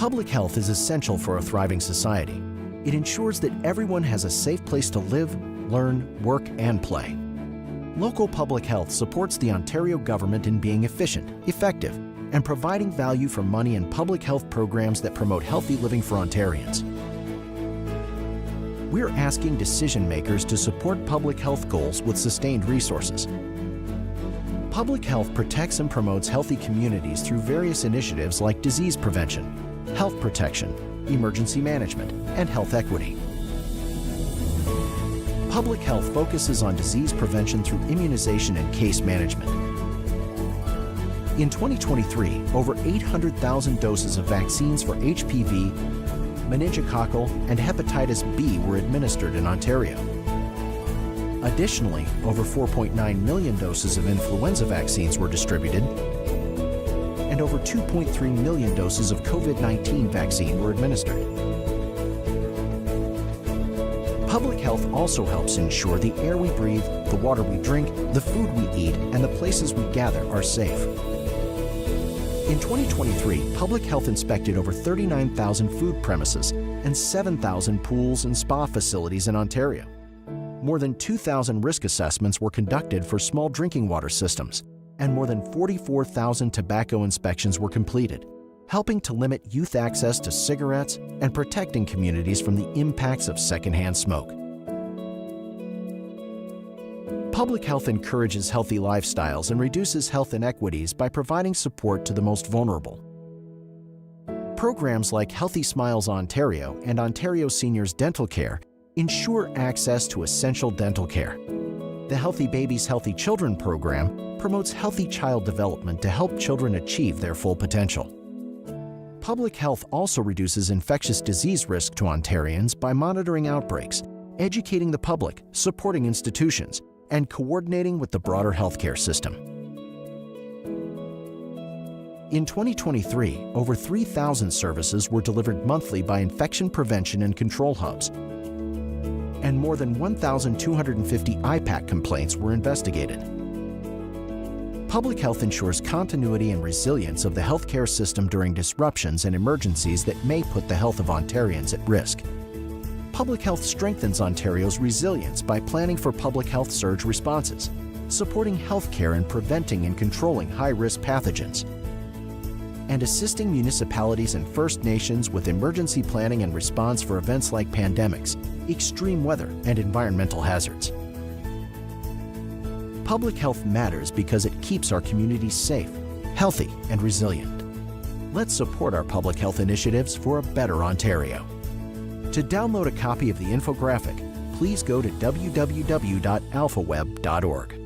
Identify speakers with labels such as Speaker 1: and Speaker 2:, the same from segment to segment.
Speaker 1: Public health is essential for a thriving society. It ensures that everyone has a safe place to live, learn, work, and play. Local public health supports the Ontario government in being efficient, effective, and providing value for money in public health programs that promote healthy living for Ontarians. We're asking decision makers to support public health goals with sustained resources. Public health protects and promotes healthy communities through various initiatives like disease prevention, health protection, emergency management, and health equity. Public health focuses on disease prevention through immunization and case management. In 2023, over 800,000 doses of vaccines for HPV, meningococcal, and hepatitis B were administered in Ontario. Additionally, over 4.9 million doses of influenza vaccines were distributed, and over 2.3 million doses of COVID-19 vaccine were administered. Public health also helps ensure the air we breathe, the water we drink, the food we eat, and the places we gather are safe. In 2023, Public Health inspected over 39,000 food premises and 7,000 pools and spa facilities in Ontario. More than 2,000 risk assessments were conducted for small drinking water systems, and more than 44,000 tobacco inspections were completed, helping to limit youth access to cigarettes and protecting communities from the impacts of secondhand smoke. Public health encourages healthy lifestyles and reduces health inequities by providing support to the most vulnerable. Programs like Healthy Smiles Ontario and Ontario Seniors Dental Care ensure access to essential dental care. The Healthy Babies, Healthy Children program promotes healthy child development to help children achieve their full potential. Public health also reduces infectious disease risk to Ontarians by monitoring outbreaks, educating the public, supporting institutions, and coordinating with the broader healthcare system. In 2023, over 3,000 services were delivered monthly by infection prevention and control hubs, and more than 1,250 IPAC complaints were investigated. Public health ensures continuity and resilience of the healthcare system during disruptions and emergencies that may put the health of Ontarians at risk. Public health strengthens Ontario's resilience by planning for public health surge responses, supporting healthcare and preventing and controlling high-risk pathogens, and assisting municipalities and First Nations with emergency planning and response for events like pandemics, extreme weather, and environmental hazards. Public health matters because it keeps our communities safe, healthy, and resilient. Let's support our public health initiatives for a better Ontario. To download a copy of the infographic, please go to www.alphaweb.org.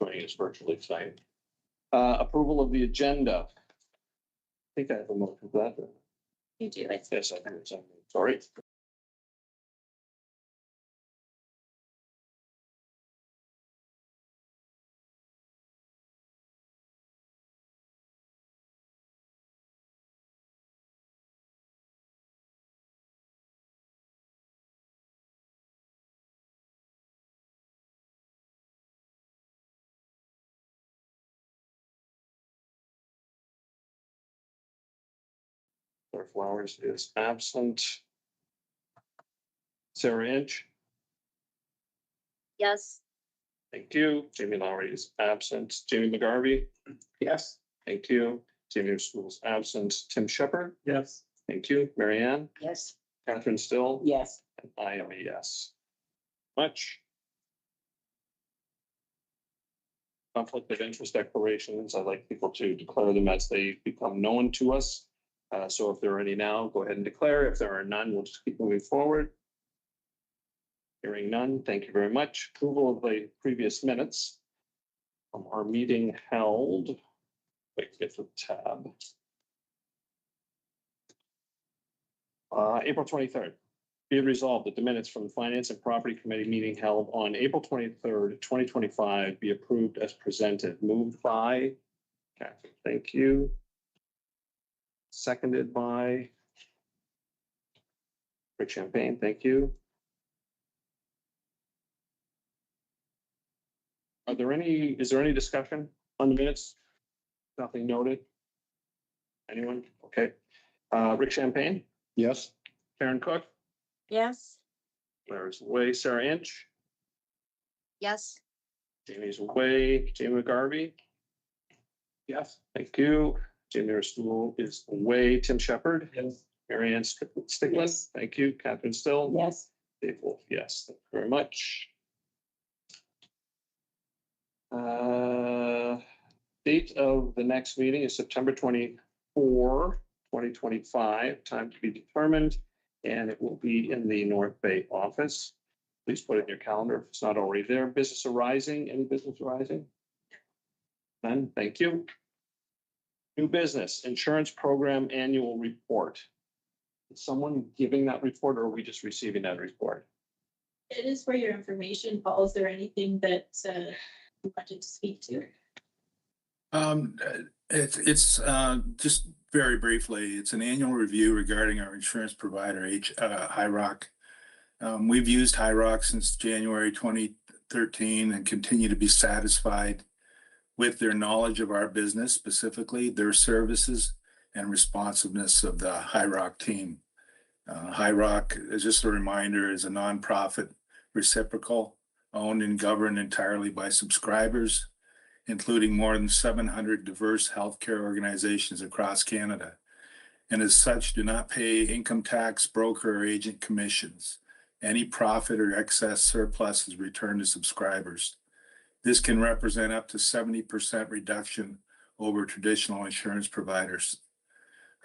Speaker 2: joining us virtually tonight. Approval of the agenda. I think I have a motion for that.
Speaker 3: You do, I
Speaker 2: Yes, I do. Sorry. Claire Flowers is absent. Sarah Inch,
Speaker 3: Yes.
Speaker 2: thank you. Jamie Lowry is absent. Jamie McGarvey. Yes. Thank you. Jamie School's absent. Tim Shepherd. Yes. Thank you. Mary Ann,
Speaker 3: Yes.
Speaker 2: Catherine Still.
Speaker 3: Yes.
Speaker 2: And I am a yes. Much. Conflict of interest declarations, I'd like people to declare them as they become known to us. So if there are any now, go ahead and declare. If there are none, we'll just keep moving forward. Hearing none, thank you very much. Approval of the previous minutes from our meeting held. Wait, get the tab. April 23rd. Be it resolved that the minutes from the Finance and Property Committee meeting held on April 23rd, 2025 be approved as presented. Moved by Kathy, thank you. Seconded by Rick Champagne, thank you. Is there any discussion on the minutes? Nothing noted? Anyone? Okay. Rick Champagne,
Speaker 4: Yes.
Speaker 2: Karen Cook,
Speaker 3: Yes.
Speaker 2: Claire's away, Sarah Inch,
Speaker 3: Yes.
Speaker 2: Jamie's away, Jamie McGarvey. Yes. Thank you. Jamie Stool is away, Tim Shepherd. Yes. Mary Ann Stickland,
Speaker 3: Yes.
Speaker 2: thank you. Catherine Still.
Speaker 3: Yes.
Speaker 2: Dave Wolf, yes, thank you very much. Date of the next meeting is September 24, 2025, time to be determined, and it will be in the North Bay office. Please put it in your calendar if it's not already there. Business arising, any business arising? None, thank you. New business, insurance program annual report. Is someone giving that report or are we just receiving that report?
Speaker 5: It is for your information, Paul. Is there anything that you wanted to speak to?
Speaker 4: It's just very briefly, it's an annual review regarding our insurance provider, High Rock. We've used High Rock since January 2013 and continue to be satisfied with their knowledge of our business, specifically their services and responsiveness of the High Rock team. High Rock, as just a reminder, is a nonprofit reciprocal owned and governed entirely by subscribers, including more than 700 diverse healthcare organizations across Canada, and as such do not pay income tax, broker, or agent commissions. Any profit or excess surplus is returned to subscribers. This can represent up to 70% reduction over traditional insurance providers.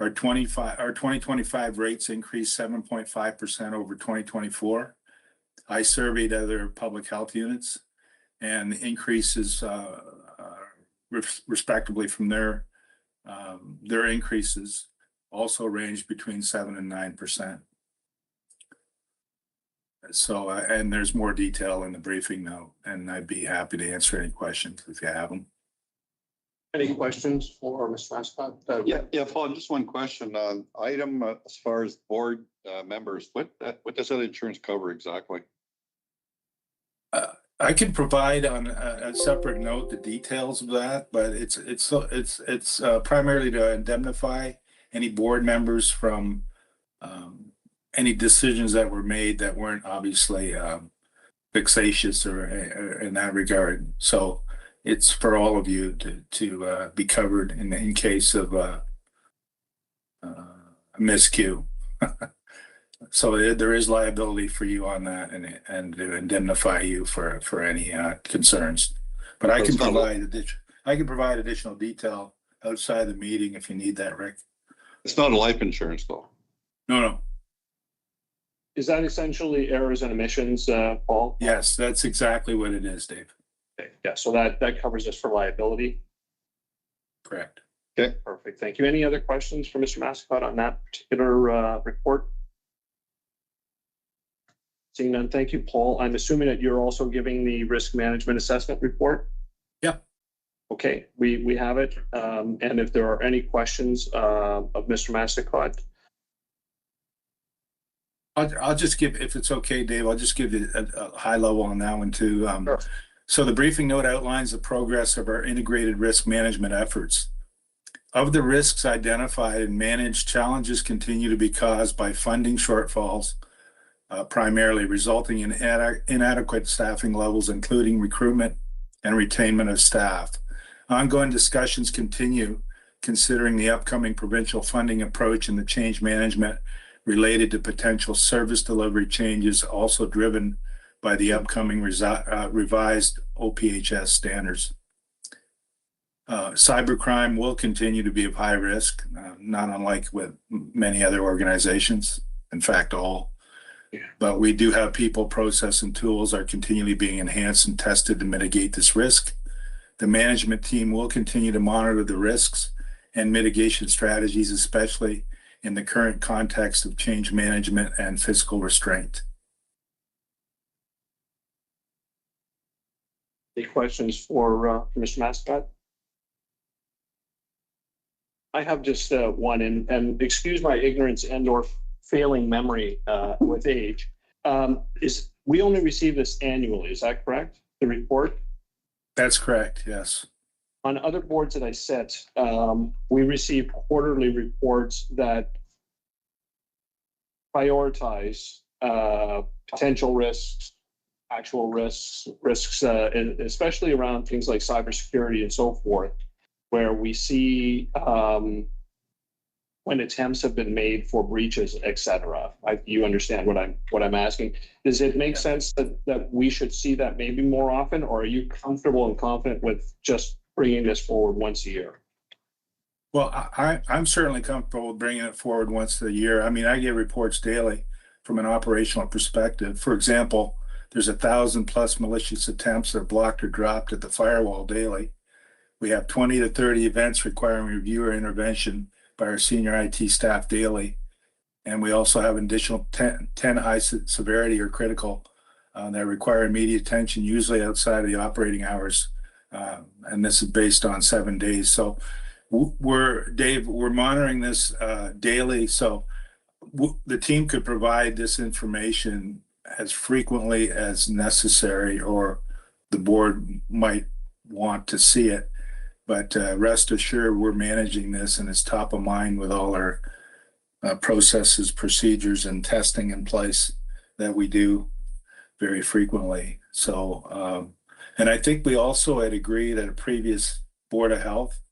Speaker 4: Our 2025 rates increased 7.5% over 2024. I surveyed other public health units, and the increases respectively from their increases also range between 7 and 9%. So, and there's more detail in the briefing note, and I'd be happy to answer any questions if you have them.
Speaker 2: Any questions for Mr. Mascott?
Speaker 6: Yeah, Paul, just one question on item as far as board members, what does that insurance cover exactly?
Speaker 4: I can provide on a separate note the details of that, but it's primarily to indemnify any board members from any decisions that were made that weren't obviously vexatious or in that regard. So it's for all of you to be covered in case of a miscue. So there is liability for you on that and to indemnify you for any concerns. But I can provide additional detail outside the meeting if you need that, Rick.
Speaker 6: It's not a life insurance though.
Speaker 4: No.
Speaker 2: Is that essentially errors and omissions, Paul?
Speaker 4: Yes, that's exactly what it is, Dave.
Speaker 2: Okay, yeah, so that covers us for liability.
Speaker 4: Correct.
Speaker 6: Okay,
Speaker 2: Perfect. Thank you. Any other questions for Mr. Mascott on that particular report? Seeing none, thank you, Paul. I'm assuming that you're also giving the risk management assessment report?
Speaker 4: Yep.
Speaker 2: Okay, we have it. And if there are any questions of Mr. Mascott,
Speaker 4: I'll just give, if it's okay, Dave, I'll just give you a high level on that one too.
Speaker 2: Sure.
Speaker 4: So the briefing note outlines the progress of our integrated risk management efforts. Of the risks identified and managed, challenges continue to be caused by funding shortfalls, primarily resulting in inadequate staffing levels, including recruitment and retainment of staff. Ongoing discussions continue considering the upcoming provincial funding approach and the change management related to potential service delivery changes, also driven by the upcoming revised OPHS standards. Cybercrime will continue to be of high risk, not unlike with many other organizations, in fact, all.
Speaker 2: Yeah.
Speaker 4: But we do have people, process, and tools are continually being enhanced and tested to mitigate this risk. The management team will continue to monitor the risks and mitigation strategies, especially in the current context of change management and fiscal restraint.
Speaker 2: any questions for Mr. Mascott? I have just one, and excuse my ignorance and or failing memory with age. Is we only receive this annually, is that correct? The report?
Speaker 4: That's correct, yes.
Speaker 2: On other boards that I sit, we receive quarterly reports that prioritize potential risks, actual risks, especially around things like cybersecurity and so forth, where we see when attempts have been made for breaches, et cetera. You understand what I'm asking. Does it make sense that we should see that maybe more often, or are you comfortable and confident with just bringing this forward once a year?
Speaker 4: Well, I'm certainly comfortable with bringing it forward once a year. I mean, I get reports daily from an operational perspective. For example, there's 1,000+ malicious attempts that are blocked or dropped at the firewall daily. We have 20 to 30 events requiring review or intervention by our senior IT staff daily. And we also have an additional 10 high severity or critical that require immediate attention, usually outside of the operating hours. And this is based on 7 days. So Dave, we're monitoring this daily. So the team could provide this information as frequently as necessary, or the board might want to see it. But rest assured, we're managing this, and it's top of mind with all our processes, procedures, and testing in place that we do very frequently. So, and I think we also had agreed at a previous Board of Health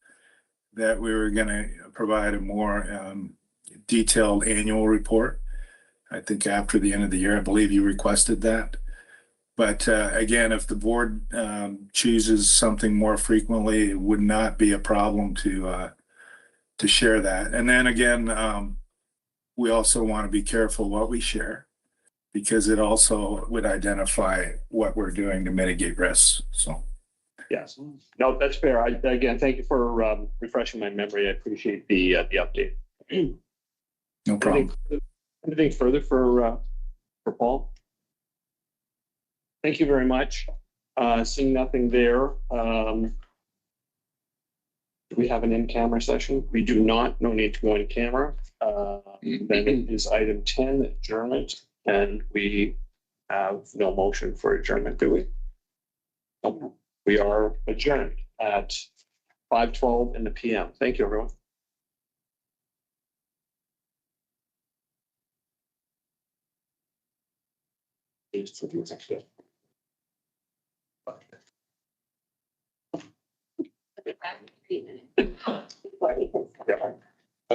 Speaker 4: that we were going to provide a more detailed annual report. I think after the end of the year, I believe you requested that. But again, if the board chooses something more frequently, it would not be a problem to share that. And then again, we also want to be careful what we share, because it also would identify what we're doing to mitigate risks. So.
Speaker 2: Yes, no, that's fair. Again, thank you for refreshing my memory. I appreciate the update.
Speaker 4: No problem.
Speaker 2: Anything further for Paul? Thank you very much. Seeing nothing there. Do we have an in-camera session? We do not. No need to go in camera. Then it is item 10, adjournment, and we have no motion for adjournment, do we? Nope. We are adjourned at 5:12 p.m. Thank you, everyone.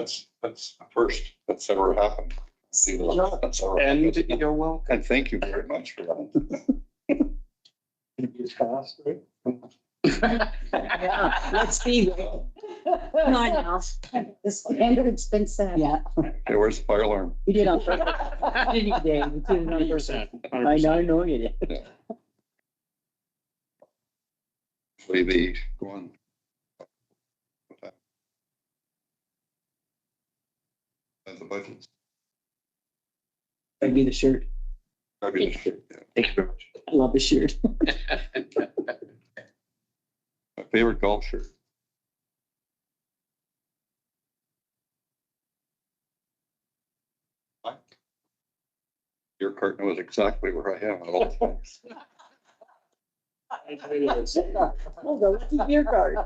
Speaker 6: that's the first that's ever happened. That's ever
Speaker 2: And
Speaker 6: happened.
Speaker 2: you're welcome.
Speaker 6: And thank you very much for that.
Speaker 7: Yeah, let's see.
Speaker 3: Come on now. The standard's been set.
Speaker 7: Yeah,
Speaker 6: Okay, where's the fire alarm?
Speaker 7: we did on purpose. Didn't you, Dave? We did it on purpose.
Speaker 2: 100%.
Speaker 7: I know you did.
Speaker 6: way they go on. That's the budget.
Speaker 7: That'd be the shirt.
Speaker 6: That'd be the shit, yeah.
Speaker 2: Thank you very much.
Speaker 7: I love the shirt.
Speaker 6: My favorite golf shirt. Your cart knows exactly where I am at all times.
Speaker 7: Oh, the lucky beer card.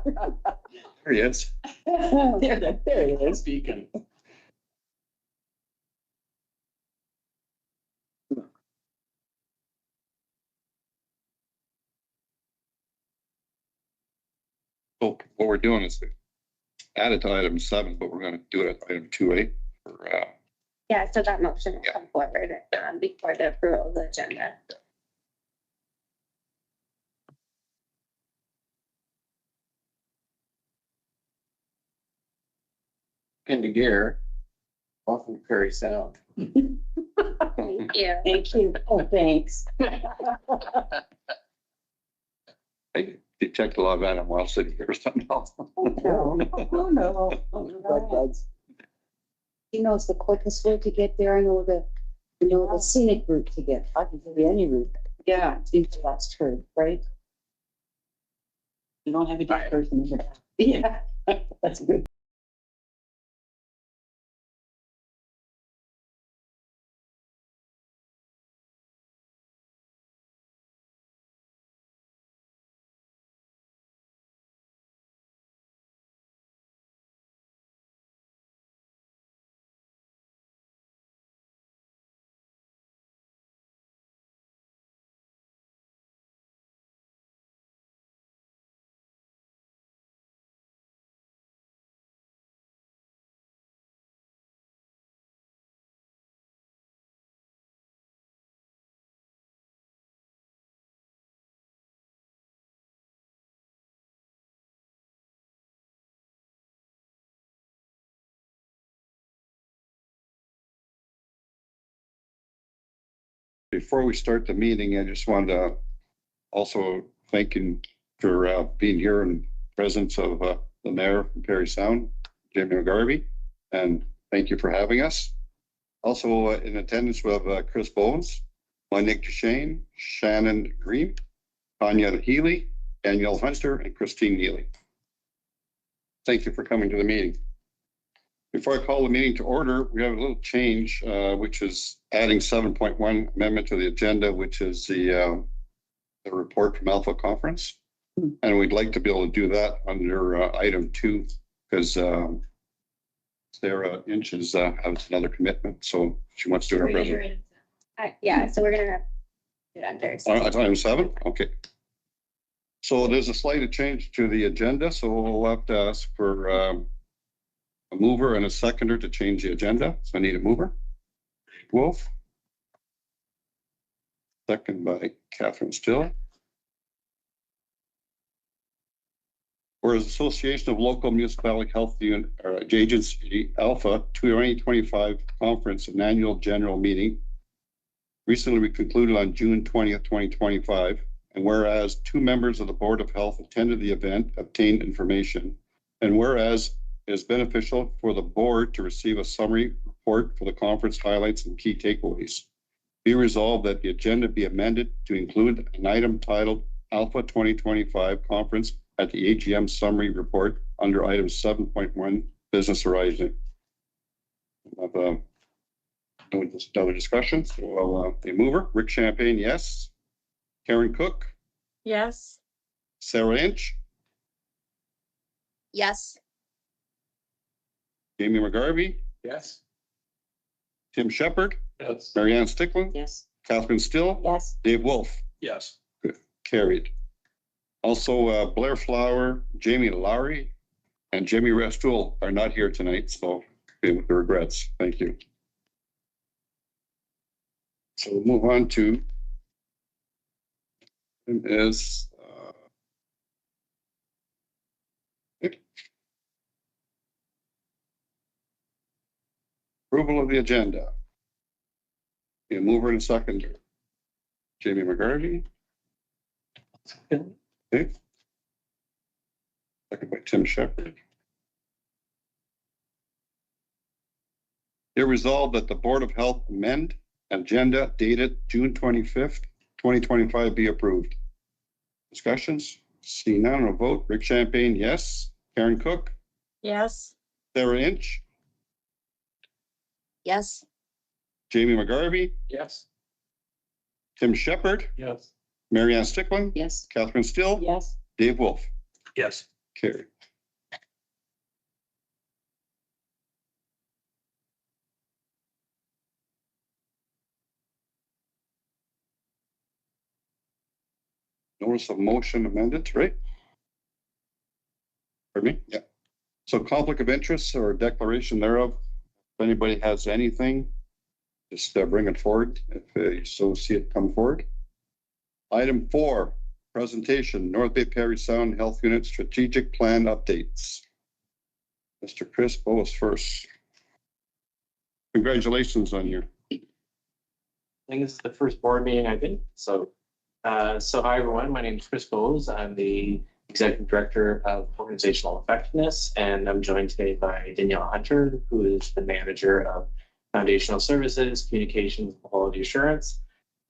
Speaker 6: There he is.
Speaker 7: There it is.
Speaker 2: Beacon.
Speaker 6: So what we're doing is added to item 7, but we're gonna do it at item 2A for,
Speaker 8: Yeah, so that motion will
Speaker 6: Yeah.
Speaker 8: come forward before the approval of the agenda.
Speaker 2: Into gear. Off of Perry Sound.
Speaker 8: Thank you.
Speaker 3: Thank you. Oh, thanks.
Speaker 6: I detect a lot of animosity here somehow.
Speaker 3: No, oh, no.
Speaker 7: Bud buds.
Speaker 3: He knows the quickest way to get there. I know the scenic route to get.
Speaker 7: I can give you any route.
Speaker 3: Yeah, that's true, right?
Speaker 7: You don't have a deaf person in there.
Speaker 3: Yeah.
Speaker 7: That's good.
Speaker 6: Before we start the meeting, I just wanted to also thank you for being here in presence of the mayor from Perry Sound, Jamie McGarvey, and thank you for having us. Also in attendance we have Chris Bowens, Monique Duchesne, Shannon Green, Tanya Healy, Danielle Hunter, and Christine Neely. Thank you for coming to the meeting. Before I call the meeting to order, we have a little change, which is adding 7.1 amendment to the agenda, which is the report from Alpha Conference. And we'd like to be able to do that under item 2, because Sarah Inches has another commitment, so she wants to do her presentation.
Speaker 8: Yeah, so we're gonna do it under.
Speaker 6: Item 7, okay. So there's a slight change to the agenda, so we'll have to ask for a mover and a seconder to change the agenda. So I need a mover. Wolf. Second by Catherine Still. Whereas Association of Local Municipality Health Agency Alpha 2025 Conference and Annual General Meeting recently we concluded on June 20th, 2025. And whereas 2 members of the Board of Health attended the event, obtained information, and whereas it is beneficial for the board to receive a summary report for the conference highlights and key takeaways. Be resolved that the agenda be amended to include an item titled Alpha 2025 Conference at the AGM Summary Report under item 7.1 Business Horizon. No other discussion. So the mover, Rick Champagne, yes. Karen Cook,
Speaker 5: Yes.
Speaker 6: Sarah Inch,
Speaker 8: Yes.
Speaker 6: Jamie McGarvey,
Speaker 2: Yes.
Speaker 6: Tim Shepard,
Speaker 2: Yes.
Speaker 6: Marianne Stickland,
Speaker 3: Yes.
Speaker 6: Catherine Still,
Speaker 3: Yes.
Speaker 6: Dave Wolf.
Speaker 2: Yes.
Speaker 6: Carried. Also, Blair Flower, Jamie Lowry, and Jimmy Restool are not here tonight, so with the regrets. Thank you. So we'll move on to is approval of the agenda. A mover and a seconder. Jamie McGarvey. Okay. Second by Tim Shepherd. It resolved that the Board of Health amend agenda dated June 25th, 2025 be approved. Discussions? See none, a vote. Rick Champagne, yes. Karen Cook,
Speaker 9: Yes.
Speaker 6: Sarah Inch,
Speaker 3: Yes.
Speaker 6: Jamie McGarvey,
Speaker 2: Yes.
Speaker 6: Tim Shepherd,
Speaker 2: Yes.
Speaker 6: Mary Ann Stickland,
Speaker 3: Yes.
Speaker 6: Catherine Still,
Speaker 7: Yes.
Speaker 6: Dave Wolf.
Speaker 2: Yes.
Speaker 6: Carried. Notice of motion amended, right? Pardon me? Yeah. So conflict of interest or declaration thereof, if anybody has anything, just bring it forward if you so see it come forward. Item 4, presentation, North Bay Parry Sound Health Unit Strategic Plan Updates. Mr. Chris Bowes first. Congratulations on your
Speaker 10: I think this is the first board meeting I've been, so hi everyone, my name is Chris Bowes. I'm the Executive Director of Organizational Effectiveness, and I'm joined today by Danielle Hunter, who is the Manager of Foundational Services, Communications, and Quality Assurance.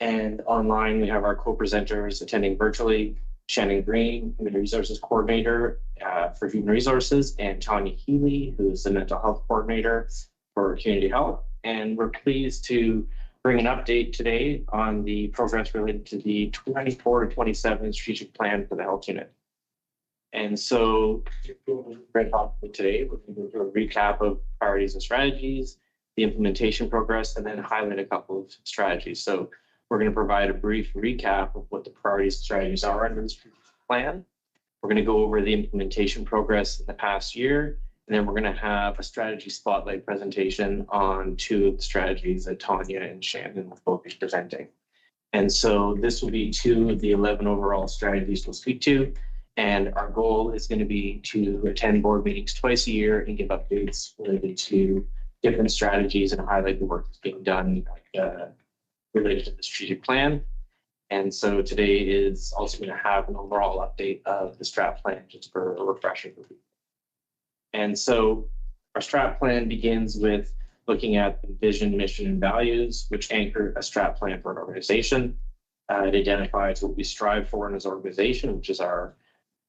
Speaker 10: And online, we have our co-presenters attending virtually, Shannon Green, Human Resources Coordinator for Human Resources, and Tanya Healy, who is the Mental Health Coordinator for Community Health. And we're pleased to bring an update today on the progress related to the 24 to 27 strategic plan for the health unit. And so today, we're going to do a recap of priorities and strategies, the implementation progress, and then highlight a couple of strategies. So we're going to provide a brief recap of what the priorities and strategies are under the strategic plan. We're going to go over the implementation progress in the past year, and then we're going to have a strategy spotlight presentation on 2 of the strategies that Tanya and Shannon will both be presenting. And so this will be 2 of the 11 overall strategies we'll speak to. And our goal is going to be to attend board meetings twice a year and give updates related to different strategies and highlight the work that's being done related to the strategic plan. And so today is also going to have an overall update of the strat plan just for a refresher for people. And so our strat plan begins with looking at the vision, mission, and values, which anchor a strat plan for an organization. It identifies what we strive for in as an organization, which is our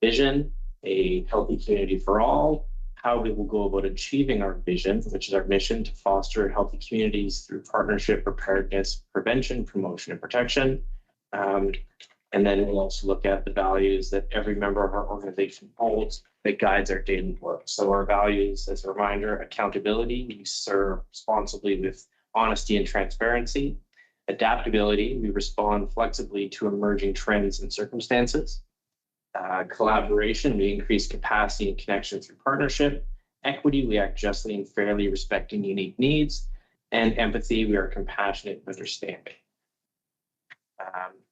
Speaker 10: vision, a healthy community for all, how we will go about achieving our vision, which is our mission to foster healthy communities through partnership, preparedness, prevention, promotion, and protection. And then we'll also look at the values that every member of our organization holds that guides our daily work. So our values, as a reminder, accountability, we serve responsibly with honesty and transparency. Adaptability, we respond flexibly to emerging trends and circumstances. Collaboration, we increase capacity and connection through partnership. Equity, we act justly and fairly, respecting unique needs. And empathy, we are compassionate and understanding.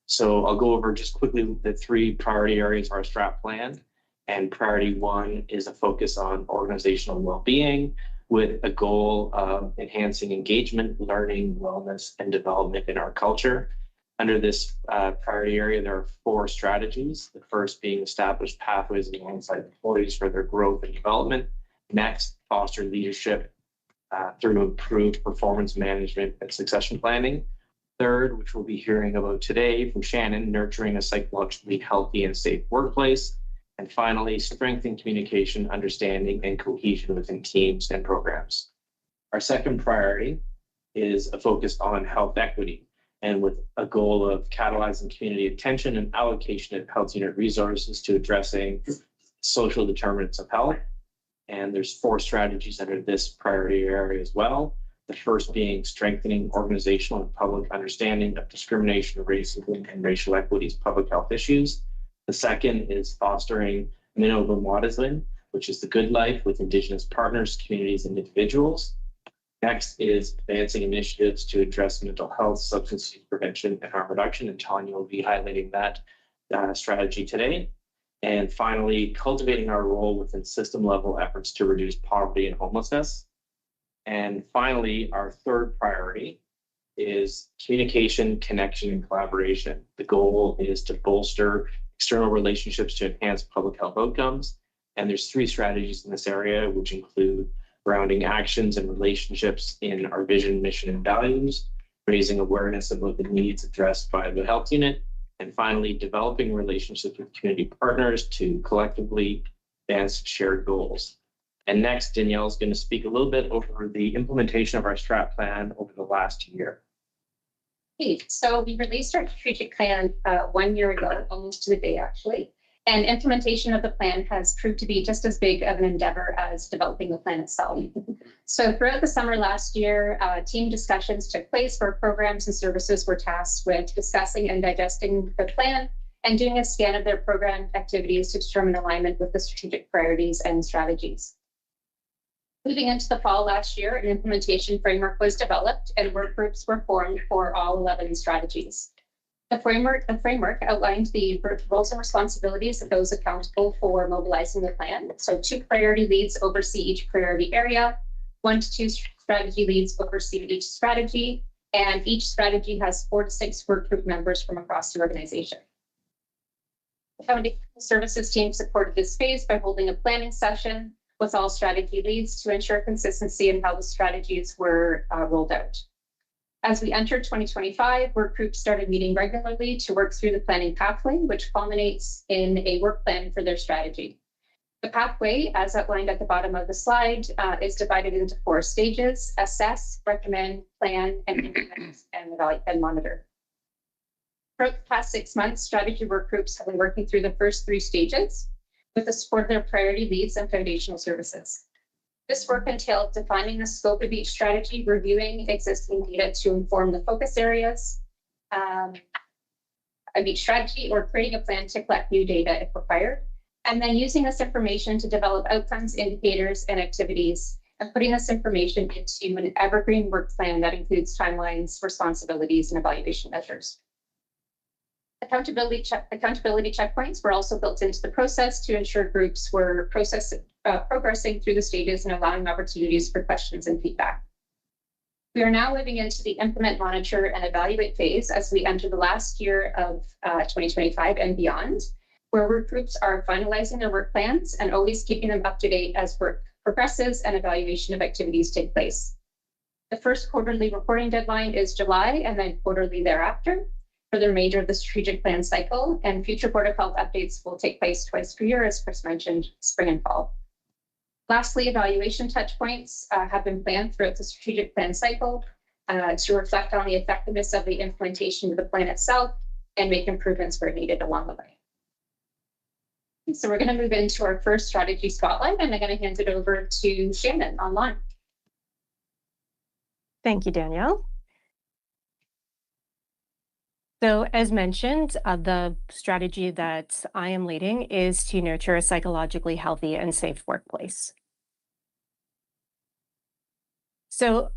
Speaker 10: So I'll go over just quickly the 3 priority areas of our strat plan. And priority 1 is a focus on organizational well-being with a goal of enhancing engagement, learning, wellness, and development in our culture. Under this priority area, there are 4 strategies. The first being establish pathways alongside employees for their growth and development. Next, foster leadership through improved performance management and succession planning. Third, which we'll be hearing about today from Shannon, nurturing a psychologically healthy and safe workplace. And finally, strengthen communication, understanding, and cohesion within teams and programs. Our second priority is a focus on health equity, and with a goal of catalyzing community attention and allocation of health unit resources to addressing social determinants of health. And there's 4 strategies under this priority area as well. The first being strengthening organizational and public understanding of discrimination, racism, and racial equities public health issues. The second is fostering Minimum Waterland, which is the good life with Indigenous partners, communities, and individuals. Next is advancing initiatives to address mental health, substance use prevention, and harm reduction. And Tanya will be highlighting that strategy today. And finally, cultivating our role within system-level efforts to reduce poverty and homelessness. And finally, our third priority is communication, connection, and collaboration. The goal is to bolster external relationships to enhance public health outcomes And there's 3 strategies in this area, which include grounding actions and relationships in our vision, mission, and values, raising awareness about the needs addressed by the health unit, and finally, developing relationships with community partners to collectively advance shared goals. And next, Danielle is going to speak a little bit over the implementation of our strat plan over the last year.
Speaker 8: Great. So we released our strategic plan 1 year ago, almost to the day actually. And implementation of the plan has proved to be just as big of an endeavor as developing the plan itself. So throughout the summer last year, team discussions took place where programs and services were tasked with discussing and digesting the plan and doing a scan of their program activities to determine alignment with the strategic priorities and strategies. Moving into the fall last year, an implementation framework was developed and work groups were formed for all 11 strategies. The framework outlined the roles and responsibilities of those accountable for mobilizing the plan. So 2 priority leads oversee each priority area, 1 to 2 strategy leads oversee each strategy, and each strategy has 4 to 6 work group members from across the organization. The Foundation Services team supported this phase by holding a planning session with all strategy leads to ensure consistency in how the strategies were rolled out. As we entered 2025, work groups started meeting regularly to work through the planning pathway, which culminates in a work plan for their strategy. The pathway, as outlined at the bottom of the slide, is divided into 4 stages: assess, recommend, plan, and implement, and evaluate and monitor. Throughout the past 6 months, strategy work groups have been working through the first 3 stages with the support of their priority leads and foundational services. This work entailed defining the scope of each strategy, reviewing existing data to inform the focus areas of each strategy, or creating a plan to collect new data if required, and then using this information to develop outcomes, indicators, and activities, and putting this information into an evergreen work plan that includes timelines, responsibilities, and evaluation measures. Accountability checkpoints were also built into the process to ensure groups were progressing through the stages and allowing opportunities for questions and feedback. We are now moving into the implement, monitor, and evaluate phase as we enter the last year of 2025 and beyond, where work groups are finalizing their work plans and always keeping them up to date as work progresses and evaluation of activities take place. The first quarterly reporting deadline is July, and then quarterly thereafter for the remainder of the strategic plan cycle, and future Board of Health updates will take place twice per year, as Chris mentioned, spring and fall. Lastly, evaluation touchpoints have been planned throughout the strategic plan cycle to reflect on the effectiveness of the implementation of the plan itself and make improvements where needed along the way. So we're going to move into our first strategy spotlight, and I'm going to hand it over to Shannon online.
Speaker 9: Thank you, Danielle. So as mentioned, the strategy that I am leading is to nurture a psychologically healthy and safe workplace. So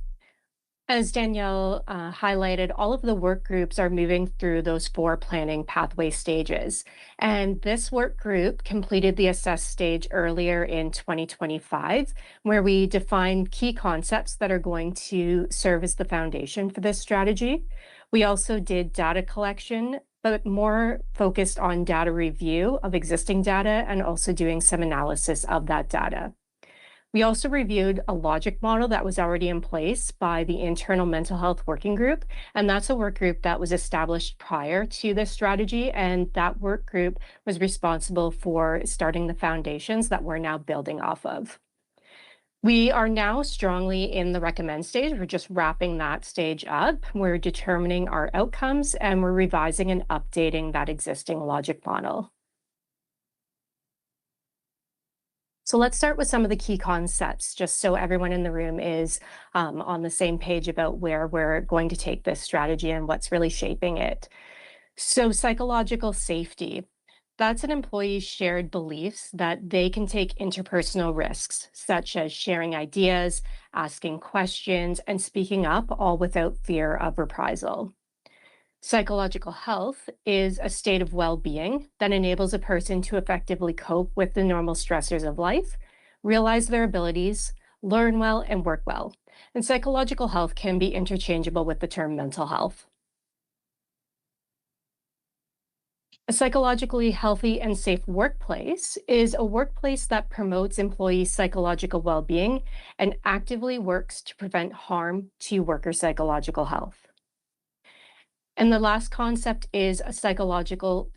Speaker 9: as Danielle highlighted, all of the work groups are moving through those 4 planning pathway stages. And this work group completed the assess stage earlier in 2025, where we defined key concepts that are going to serve as the foundation for this strategy. We also did data collection, but more focused on data review of existing data and also doing some analysis of that data. We also reviewed a logic model that was already in place by the internal mental health working group, and that's a work group that was established prior to this strategy, and that work group was responsible for starting the foundations that we're now building off of. We are now strongly in the recommend stage. We're just wrapping that stage up. We're determining our outcomes, and we're revising and updating that existing logic model. So let's start with some of the key concepts, just so everyone in the room is on the same page about where we're going to take this strategy and what's really shaping it. So psychological safety. That's an employee's shared beliefs that they can take interpersonal risks, such as sharing ideas, asking questions, and speaking up, all without fear of reprisal. Psychological health is a state of well-being that enables a person to effectively cope with the normal stressors of life, realize their abilities, learn well, and work well. And psychological health can be interchangeable with the term mental health. A psychologically healthy and safe workplace is a workplace that promotes employees' psychological well-being and actively works to prevent harm to worker psychological health. And the last concept is a psychological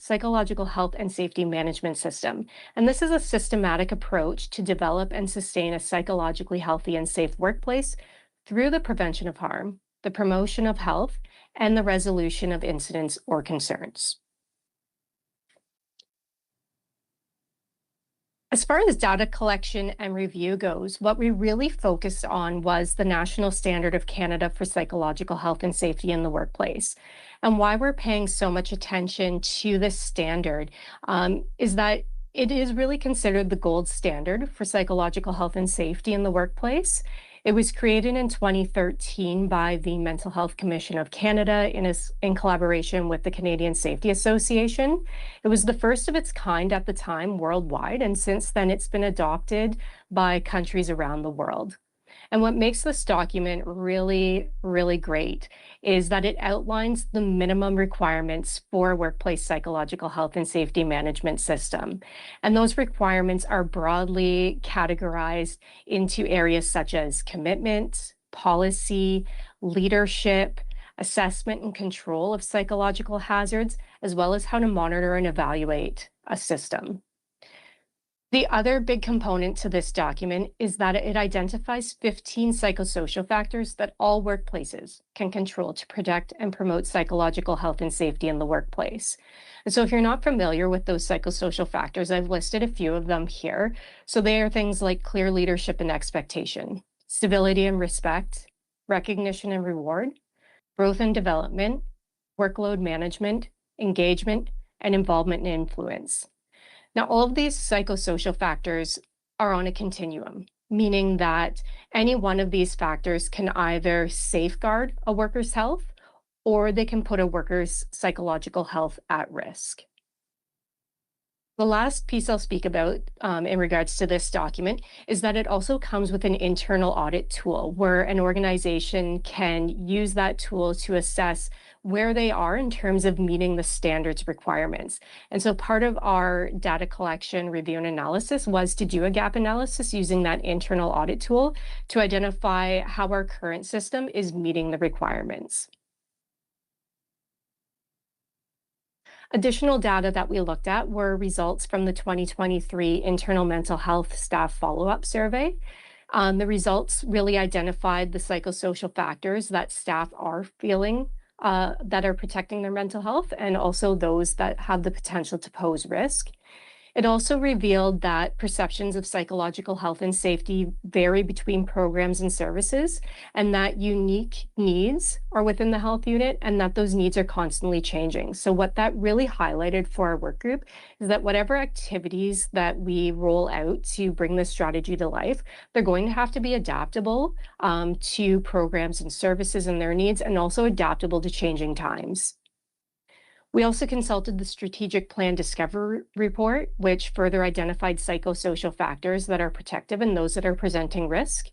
Speaker 9: health and safety management system. And this is a systematic approach to develop and sustain a psychologically healthy and safe workplace through the prevention of harm, the promotion of health, and the resolution of incidents or concerns. As far as data collection and review goes, what we really focused on was the National Standard of Canada for Psychological Health and Safety in the Workplace. And why we're paying so much attention to this standard is that it is really considered the gold standard for psychological health and safety in the workplace. It was created in 2013 by the Mental Health Commission of Canada in collaboration with the Canadian Safety Association. It was the first of its kind at the time worldwide, and since then it's been adopted by countries around the world. And what makes this document really, really great is that it outlines the minimum requirements for a workplace psychological health and safety management system. And those requirements are broadly categorized into areas such as commitment, policy, leadership, assessment and control of psychological hazards, as well as how to monitor and evaluate a system. The other big component to this document is that it identifies 15 psychosocial factors that all workplaces can control to protect and promote psychological health and safety in the workplace. And so if you're not familiar with those psychosocial factors, I've listed a few of them here. So they are things like clear leadership and expectation, stability and respect, recognition and reward, growth and development, workload management, engagement, and involvement and influence. Now, all of these psychosocial factors are on a continuum, meaning that any one of these factors can either safeguard a worker's health or they can put a worker's psychological health at risk. The last piece I'll speak about in regards to this document is that it also comes with an internal audit tool where an organization can use that tool to assess where they are in terms of meeting the standards requirements. And so part of our data collection, review, and analysis was to do a gap analysis using that internal audit tool to identify how our current system is meeting the requirements. Additional data that we looked at were results from the 2023 Internal Mental Health Staff Follow-up Survey. The results really identified the psychosocial factors that staff are feeling that are protecting their mental health, and also those that have the potential to pose risk. It also revealed that perceptions of psychological health and safety vary between programs and services, and that unique needs are within the health unit and that those needs are constantly changing. So what that really highlighted for our work group is that whatever activities that we roll out to bring this strategy to life, they're going to have to be adaptable to programs and services and their needs, and also adaptable to changing times. We also consulted the Strategic Plan Discovery Report, which further identified psychosocial factors that are protective and those that are presenting risk.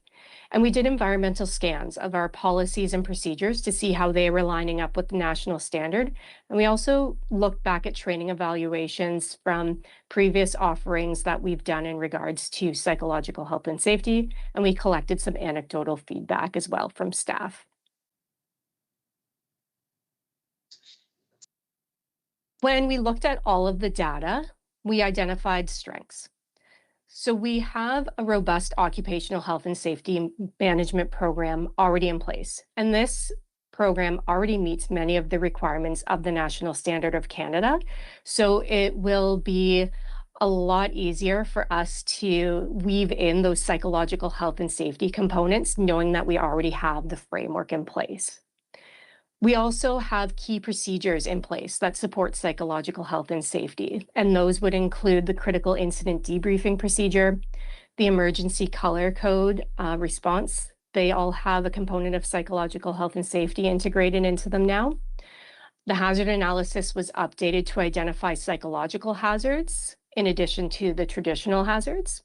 Speaker 9: And we did environmental scans of our policies and procedures to see how they were lining up with the national standard. And we also looked back at training evaluations from previous offerings that we've done in regards to psychological health and safety. And we collected some anecdotal feedback as well from staff. When we looked at all of the data, we identified strengths. So we have a robust occupational health and safety management program already in place. And this program already meets many of the requirements of the National Standard of Canada. So it will be a lot easier for us to weave in those psychological health and safety components, knowing that we already have the framework in place. We also have key procedures in place that support psychological health and safety, and those would include the critical incident debriefing procedure, the emergency color code response. They all have a component of psychological health and safety integrated into them now. The hazard analysis was updated to identify psychological hazards in addition to the traditional hazards.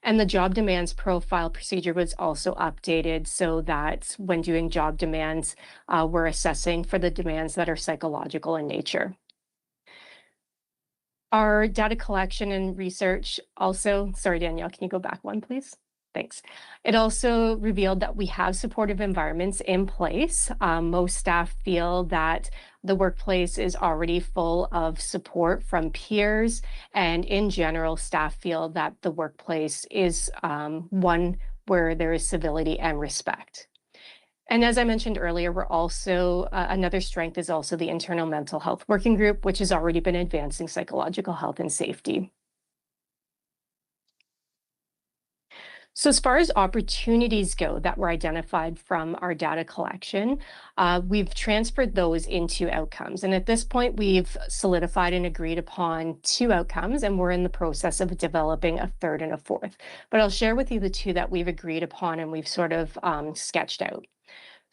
Speaker 9: And the job demands profile procedure was also updated so that when doing job demands, we're assessing for the demands that are psychological in nature. Our data collection and research also, sorry, Danielle, can you go back one, please? Thanks. It also revealed that we have supportive environments in place. Most staff feel that the workplace is already full of support from peers, and in general, staff feel that the workplace is one where there is civility and respect. And as I mentioned earlier, we're also, another strength is also the internal mental health working group, which has already been advancing psychological health and safety. So as far as opportunities go that were identified from our data collection, we've transferred those into outcomes. And at this point, we've solidified and agreed upon 2 outcomes, and we're in the process of developing a 3rd and a 4th. But I'll share with you the 2 that we've agreed upon and we've sort of sketched out.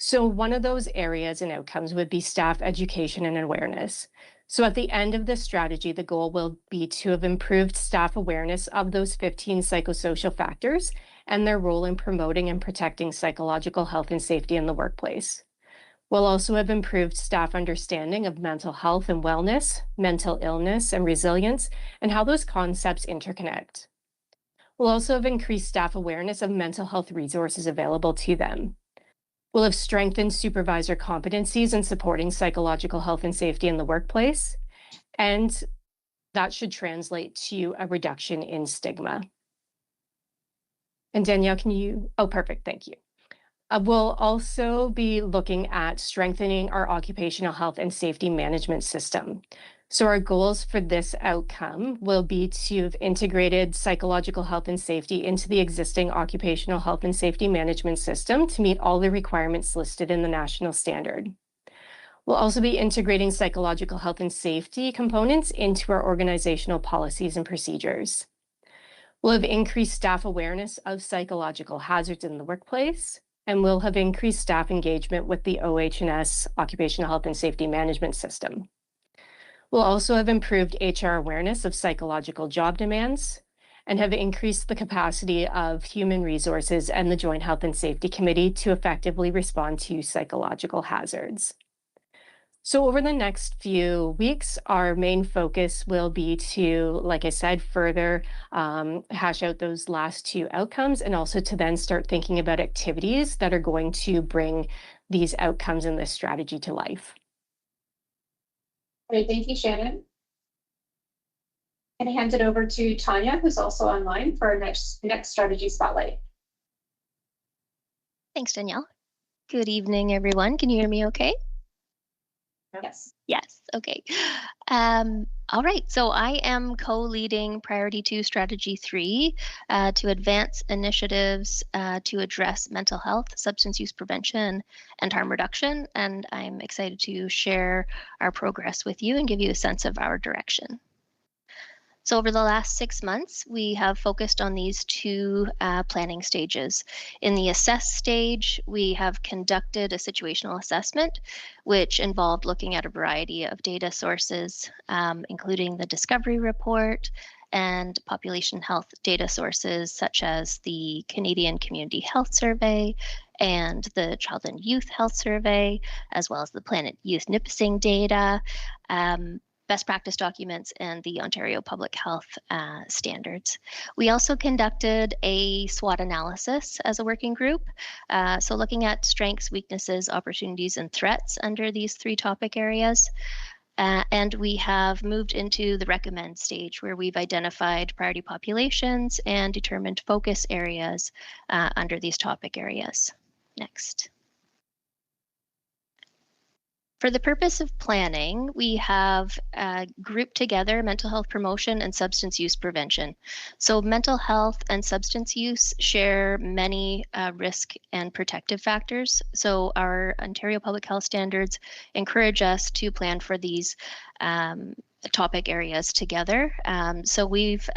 Speaker 9: So one of those areas and outcomes would be staff education and awareness. So at the end of this strategy, the goal will be to have improved staff awareness of those 15 psychosocial factors and their role in promoting and protecting psychological health and safety in the workplace. We'll also have improved staff understanding of mental health and wellness, mental illness and resilience, and how those concepts interconnect. We'll also have increased staff awareness of mental health resources available to them. We'll have strengthened supervisor competencies in supporting psychological health and safety in the workplace, and that should translate to a reduction in stigma. And Danielle, can you, oh, perfect, thank you. We'll also be looking at strengthening our occupational health and safety management system. So our goals for this outcome will be to have integrated psychological health and safety into the existing occupational health and safety management system to meet all the requirements listed in the national standard. We'll also be integrating psychological health and safety components into our organizational policies and procedures. We'll have increased staff awareness of psychological hazards in the workplace, and we'll have increased staff engagement with the OH&S Occupational Health and Safety Management System. We'll also have improved HR awareness of psychological job demands and have increased the capacity of human resources and the Joint Health and Safety Committee to effectively respond to psychological hazards. So over the next few weeks, our main focus will be to, like I said, further hash out those last 2 outcomes and also to then start thinking about activities that are going to bring these outcomes and this strategy to life.
Speaker 8: Great, thank you, Shannon. And I hand it over to Tanya, who's also online for our next strategy spotlight.
Speaker 11: Thanks, Danielle. Good evening, everyone. Can you hear me okay?
Speaker 8: Yes.
Speaker 11: Yes, okay. All right, so I am co-leading Priority 2 Strategy 3 to advance initiatives to address mental health, substance use prevention, and harm reduction. And I'm excited to share our progress with you and give you a sense of our direction. So over the last 6 months, we have focused on these 2 planning stages. In the assess stage, we have conducted a situational assessment, which involved looking at a variety of data sources, including the Discovery Report and population health data sources, such as the Canadian Community Health Survey and the Child and Youth Health Survey, as well as the Planet Youth Nipissing data, best practice documents, and the Ontario Public Health standards. We also conducted a SWOT analysis as a working group. So looking at strengths, weaknesses, opportunities, and threats under these 3 topic areas. And we have moved into the recommend stage where we've identified priority populations and determined focus areas under these topic areas. Next. For the purpose of planning, we have grouped together mental health promotion and substance use prevention. So mental health and substance use share many risk and protective factors. So our Ontario Public Health Standards encourage us to plan for these topic areas together. So we've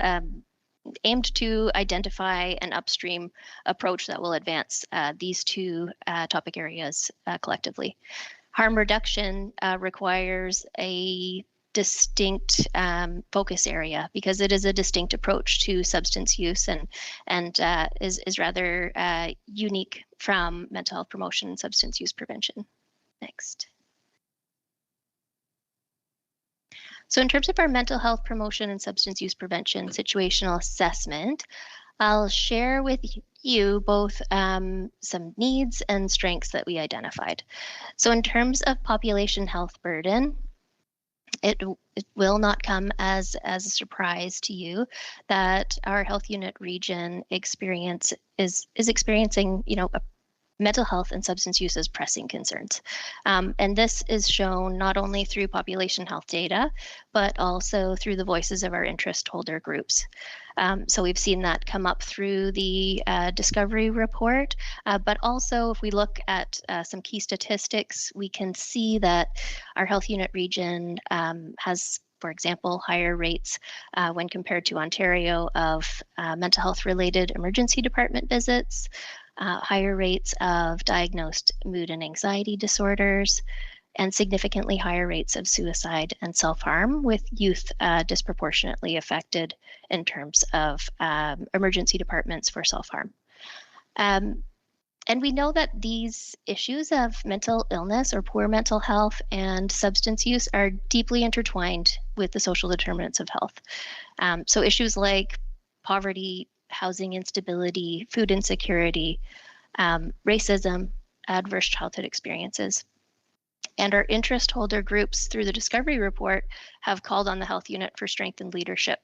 Speaker 11: aimed to identify an upstream approach that will advance these 2 topic areas collectively. Harm reduction requires a distinct focus area because it is a distinct approach to substance use and is rather unique from mental health promotion and substance use prevention. Next. So in terms of our mental health promotion and substance use prevention situational assessment, I'll share with you both some needs and strengths that we identified. So in terms of population health burden, it will not come as a surprise to you that our health unit region is experiencing, mental health and substance use as pressing concerns. And this is shown not only through population health data, but also through the voices of our interest holder groups. So we've seen that come up through the discovery report, but also if we look at some key statistics, we can see that our health unit region has, for example, higher rates when compared to Ontario of mental health related emergency department visits, higher rates of diagnosed mood and anxiety disorders, and significantly higher rates of suicide and self-harm, with youth disproportionately affected in terms of emergency departments for self-harm. And we know that these issues of mental illness or poor mental health and substance use are deeply intertwined with the social determinants of health. So issues like poverty, housing instability, food insecurity, racism, adverse childhood experiences. And our interest holder groups through the discovery report have called on the health unit for strengthened leadership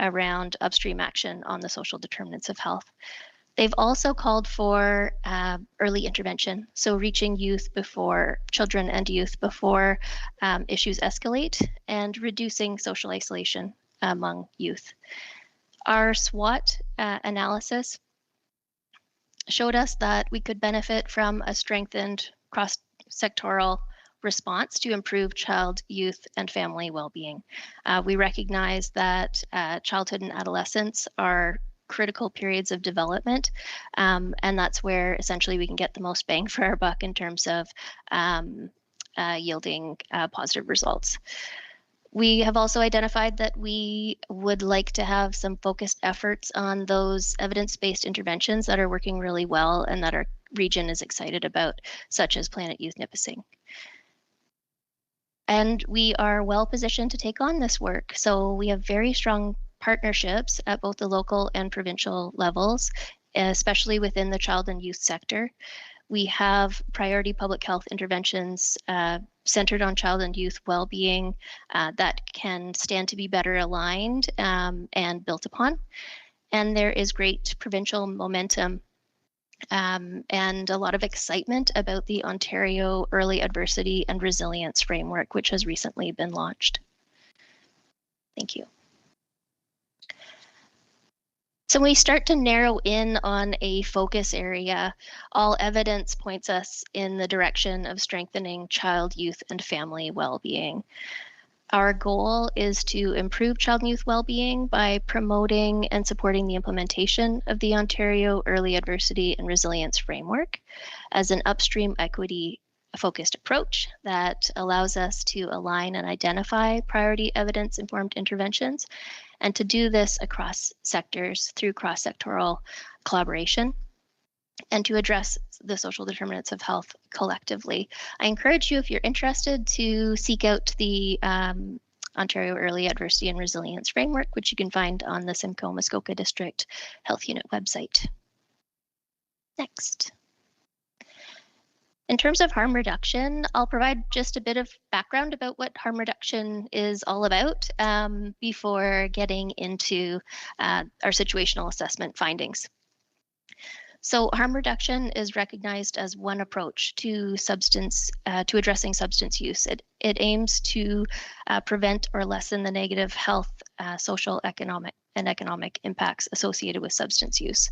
Speaker 11: around upstream action on the social determinants of health. They've also called for early intervention, so reaching children and youth before issues escalate, and reducing social isolation among youth. Our SWOT analysis showed us that we could benefit from a strengthened cross-sectoral response to improve child, youth, and family well-being. We recognize that childhood and adolescence are critical periods of development, and that's where essentially we can get the most bang for our buck in terms of yielding positive results. We have also identified that we would like to have some focused efforts on those evidence-based interventions that are working really well and that our region is excited about, such as Planet Youth Nipissing. And we are well positioned to take on this work. So we have very strong partnerships at both the local and provincial levels, especially within the child and youth sector. We have priority public health interventions centered on child and youth well-being that can stand to be better aligned and built upon. And there is great provincial momentum and a lot of excitement about the Ontario Early Adversity and Resilience Framework, which has recently been launched. Thank you. So when we start to narrow in on a focus area, all evidence points us in the direction of strengthening child, youth, and family well-being. Our goal is to improve child and youth well-being by promoting and supporting the implementation of the Ontario Early Adversity and Resilience Framework as an upstream equity focused approach that allows us to align and identify priority evidence-informed interventions, and to do this across sectors through cross-sectoral collaboration, and to address the social determinants of health collectively. I encourage you, if you're interested, to seek out the Ontario Early Adversity and Resilience Framework, which you can find on the Simcoe Muskoka District Health Unit website. Next. In terms of harm reduction, I'll provide just a bit of background about what harm reduction is all about before getting into our situational assessment findings. So harm reduction is recognized as one approach to addressing substance use. It aims to prevent or lessen the negative health, social, economic impacts associated with substance use.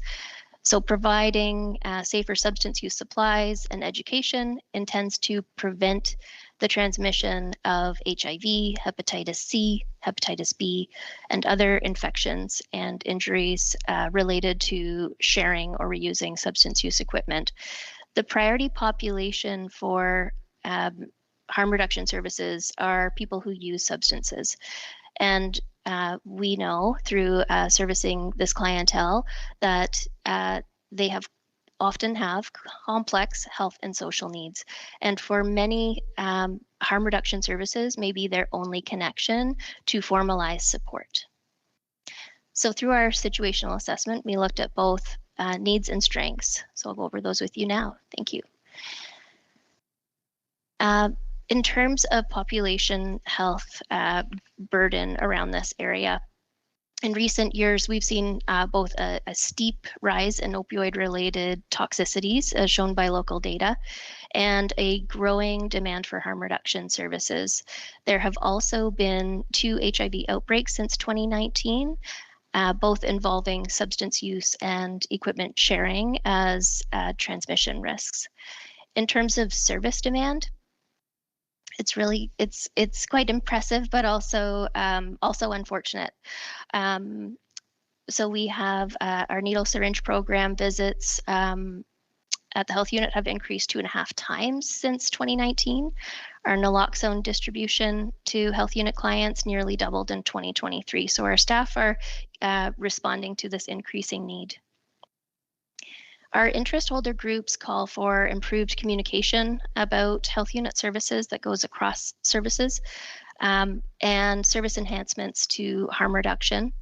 Speaker 11: So providing safer substance use supplies and education intends to prevent the transmission of HIV, hepatitis C, hepatitis B, and other infections and injuries related to sharing or reusing substance use equipment. The priority population for harm reduction services are people who use substances. And we know through servicing this clientele that they have often have complex health and social needs. And for many, harm reduction services may be their only connection to formalized support. So through our situational assessment, we looked at both needs and strengths. So I'll go over those with you now. Thank you. In terms of population health burden around this area, in recent years, we've seen both a steep rise in opioid-related toxicities, as shown by local data, and a growing demand for harm reduction services. There have also been 2 HIV outbreaks since 2019, both involving substance use and equipment sharing as transmission risks. In terms of service demand, it's quite impressive, but also unfortunate. So we have our needle syringe program visits at the health unit have increased 2.5 times since 2019. Our naloxone distribution to health unit clients nearly doubled in 2023. So our staff are responding to this increasing need. Our interest holder groups call for improved communication about health unit services that goes across services and service enhancements to harm reduction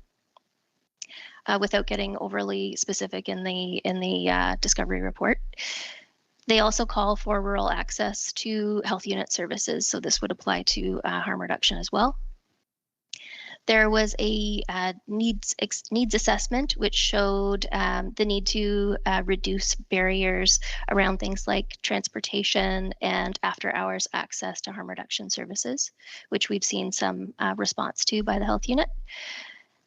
Speaker 11: without getting overly specific in the discovery report. They also call for rural access to health unit services, so this would apply to harm reduction as well. There was a needs assessment which showed the need to reduce barriers around things like transportation and after hours access to harm reduction services, which we've seen some response to by the health unit.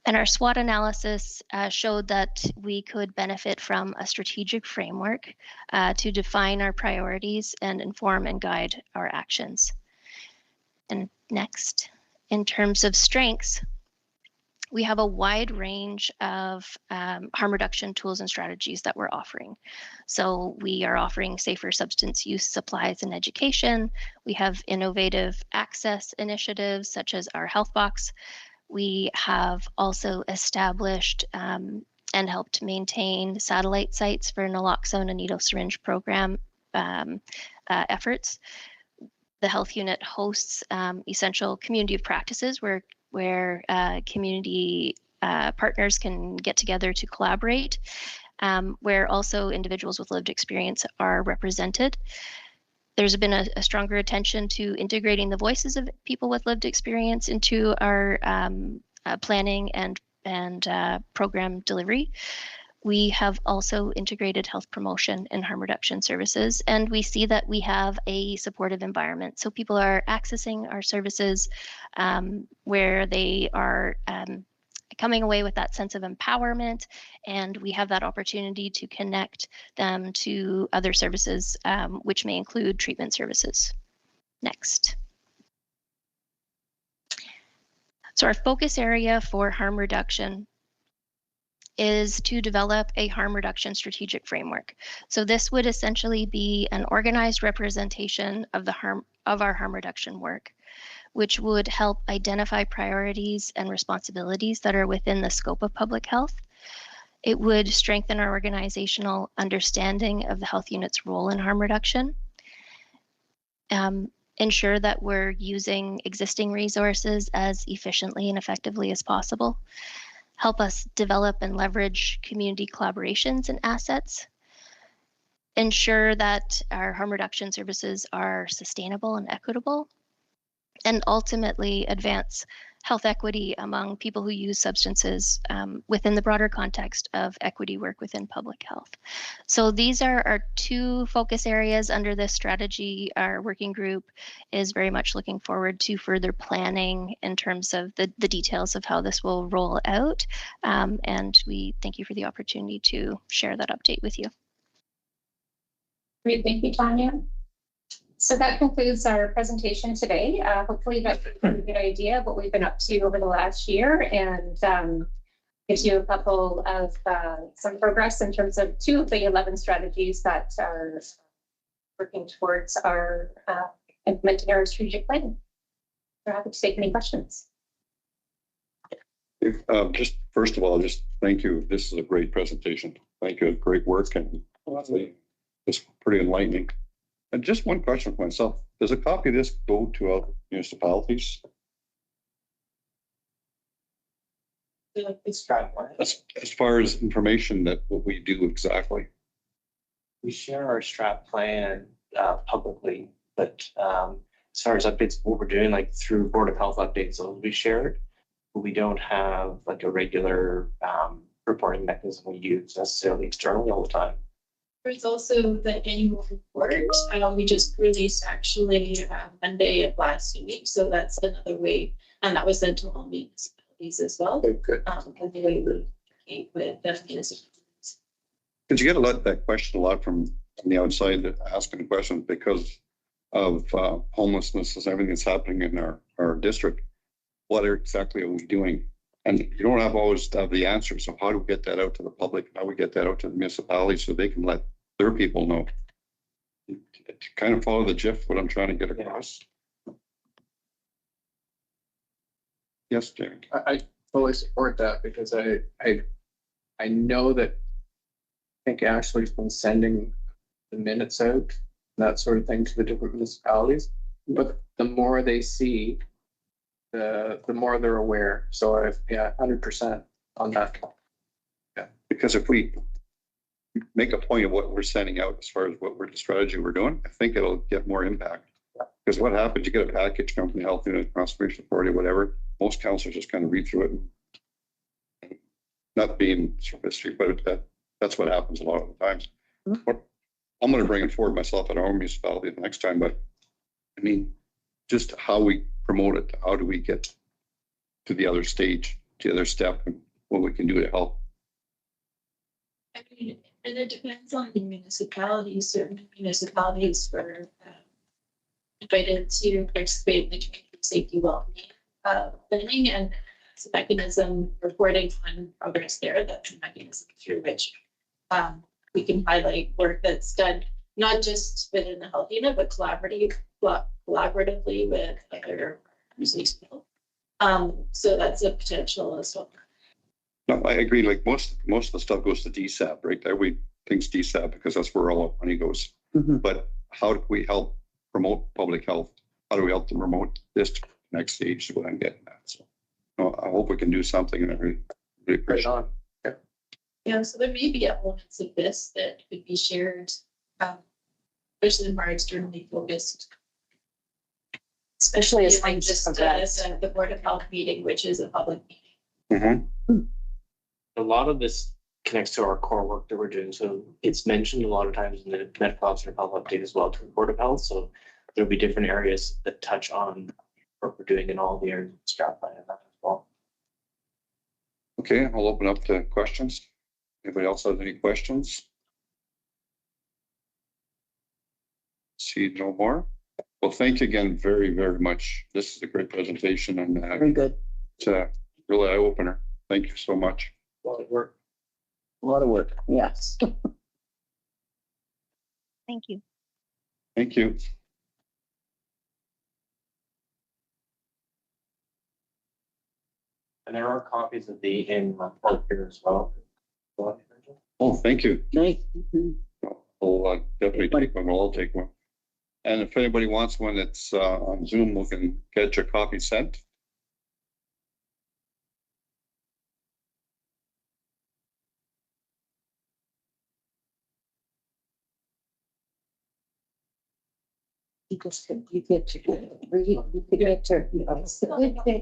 Speaker 11: And our SWOT analysis showed that we could benefit from a strategic framework to define our priorities and inform and guide our actions. And next. In terms of strengths, we have a wide range of harm reduction tools and strategies that we're offering. So we are offering safer substance use supplies and education. We have innovative access initiatives such as our Health Box. We have also established and helped maintain satellite sites for naloxone and needle syringe program efforts. The health unit hosts essential community of practices where community partners can get together to collaborate, where also individuals with lived experience are represented. There's been a stronger attention to integrating the voices of people with lived experience into our planning and program delivery. We have also integrated health promotion and harm reduction services, and we see that we have a supportive environment. So people are accessing our services where they are coming away with that sense of empowerment, and we have that opportunity to connect them to other services, which may include treatment services. Next. So our focus area for harm reduction is to develop a harm reduction strategic framework. So this would essentially be an organized representation of our harm reduction work, which would help identify priorities and responsibilities that are within the scope of public health. It would strengthen our organizational understanding of the health unit's role in harm reduction, ensure that we're using existing resources as efficiently and effectively as possible, help us develop and leverage community collaborations and assets, ensure that our harm reduction services are sustainable and equitable, and ultimately advance health equity among people who use substances within the broader context of equity work within public health. So these are our 2 focus areas under this strategy. Our working group is very much looking forward to further planning in terms of the details of how this will roll out. And we thank you for the opportunity to share that update with you.
Speaker 8: Great, thank you, Tanya. So that concludes our presentation today. Hopefully that gives you a good idea of what we've been up to over the last year, and gives you a couple of some progress in terms of 2 of the 11 strategies that are working towards our implementing our strategic plan. We're happy to take any questions.
Speaker 6: Just first of all, just thank you. This is a great presentation. Thank you. Great work, and It's pretty enlightening. And just one question for myself, does a copy of this go to other municipalities?
Speaker 10: It's got one.
Speaker 6: As far as information that what we do exactly?
Speaker 10: We share our strat plan publicly, but as far as updates, what we're doing, like through Board of Health updates, those we shared. But we don't have like a regular reporting mechanism we use necessarily externally all the time.
Speaker 5: There's also the annual report. We just released actually Monday of last week, so that's another way, and that was sent to all municipalities as well.
Speaker 2: Okay, good.
Speaker 5: And the way we communicate with the municipalities.
Speaker 6: Did you get that question a lot from the outside that asking questions because of homelessness and everything that's happening in our district? What exactly are we doing? And you don't have always have the answers. So how do we get that out to the public? How do we get that out to the municipalities so they can let their people know? To kind of follow the GIF, what I'm trying to get across. Yes, Jamie.
Speaker 2: I fully support that because I know that I think Ashley's been sending the minutes out, that sort of thing to the different municipalities. But the more they see, the more they're aware. So 100% on that.
Speaker 6: Yeah, because if we make a point of what we're sending out as far as the strategy we're doing, I think it'll get more impact. Because what happens, you get a package come from the health unit, conservation authority, whatever. Most councils just kind of read through it. And not being history, but that's what happens a lot of the times. I'm going to bring it forward myself at our own municipality the next time, but I mean, just how we promote it. How do we get to the other stage, to the other step, and what we can do to help?
Speaker 5: I mean, and it depends on the municipalities. Certain municipalities were invited to participate in the community safety well-being planning, and it's a mechanism reporting on progress there. That's a mechanism through which we can highlight work that's done, not just within the health unit, but collaboratively with other municipalities. So that's a potential as well.
Speaker 6: No, I agree. Like most of the stuff goes to DSAP, right? Every thing's DSAP because that's where all our money goes. But how do we help promote public health? How do we help them promote this next stage? Is what I'm getting at. So, I hope we can do something, and I really appreciate it.
Speaker 5: Yeah, so there may be elements of this that could be shared, especially the more externally focused.
Speaker 3: Especially as
Speaker 5: like
Speaker 3: things
Speaker 5: just
Speaker 3: progress.
Speaker 5: the Board of Health meeting, which is a public meeting.
Speaker 10: A lot of this connects to our core work that we're doing. So it's mentioned a lot of times in the medical officer health update as well to the Board of Health. So there'll be different areas that touch on what we're doing in all the areas of strat plan and that as well.
Speaker 6: Okay, I'll open up to questions. Anybody else have any questions? See no more. Well, thank you again very, very much. This is a great presentation and
Speaker 7: Very good.
Speaker 6: it's a really eye opener. Thank you so much.
Speaker 2: A lot of work.
Speaker 7: A lot of work. Yes.
Speaker 11: Thank you.
Speaker 6: Thank you.
Speaker 10: And there are copies of the in report here as well.
Speaker 6: Oh, thank you.
Speaker 7: Nice.
Speaker 6: I'll definitely take one. We'll all take one. And if anybody wants one that's on Zoom, we can get your copy sent.
Speaker 3: You get to read, you could get to. It's fun. Yeah,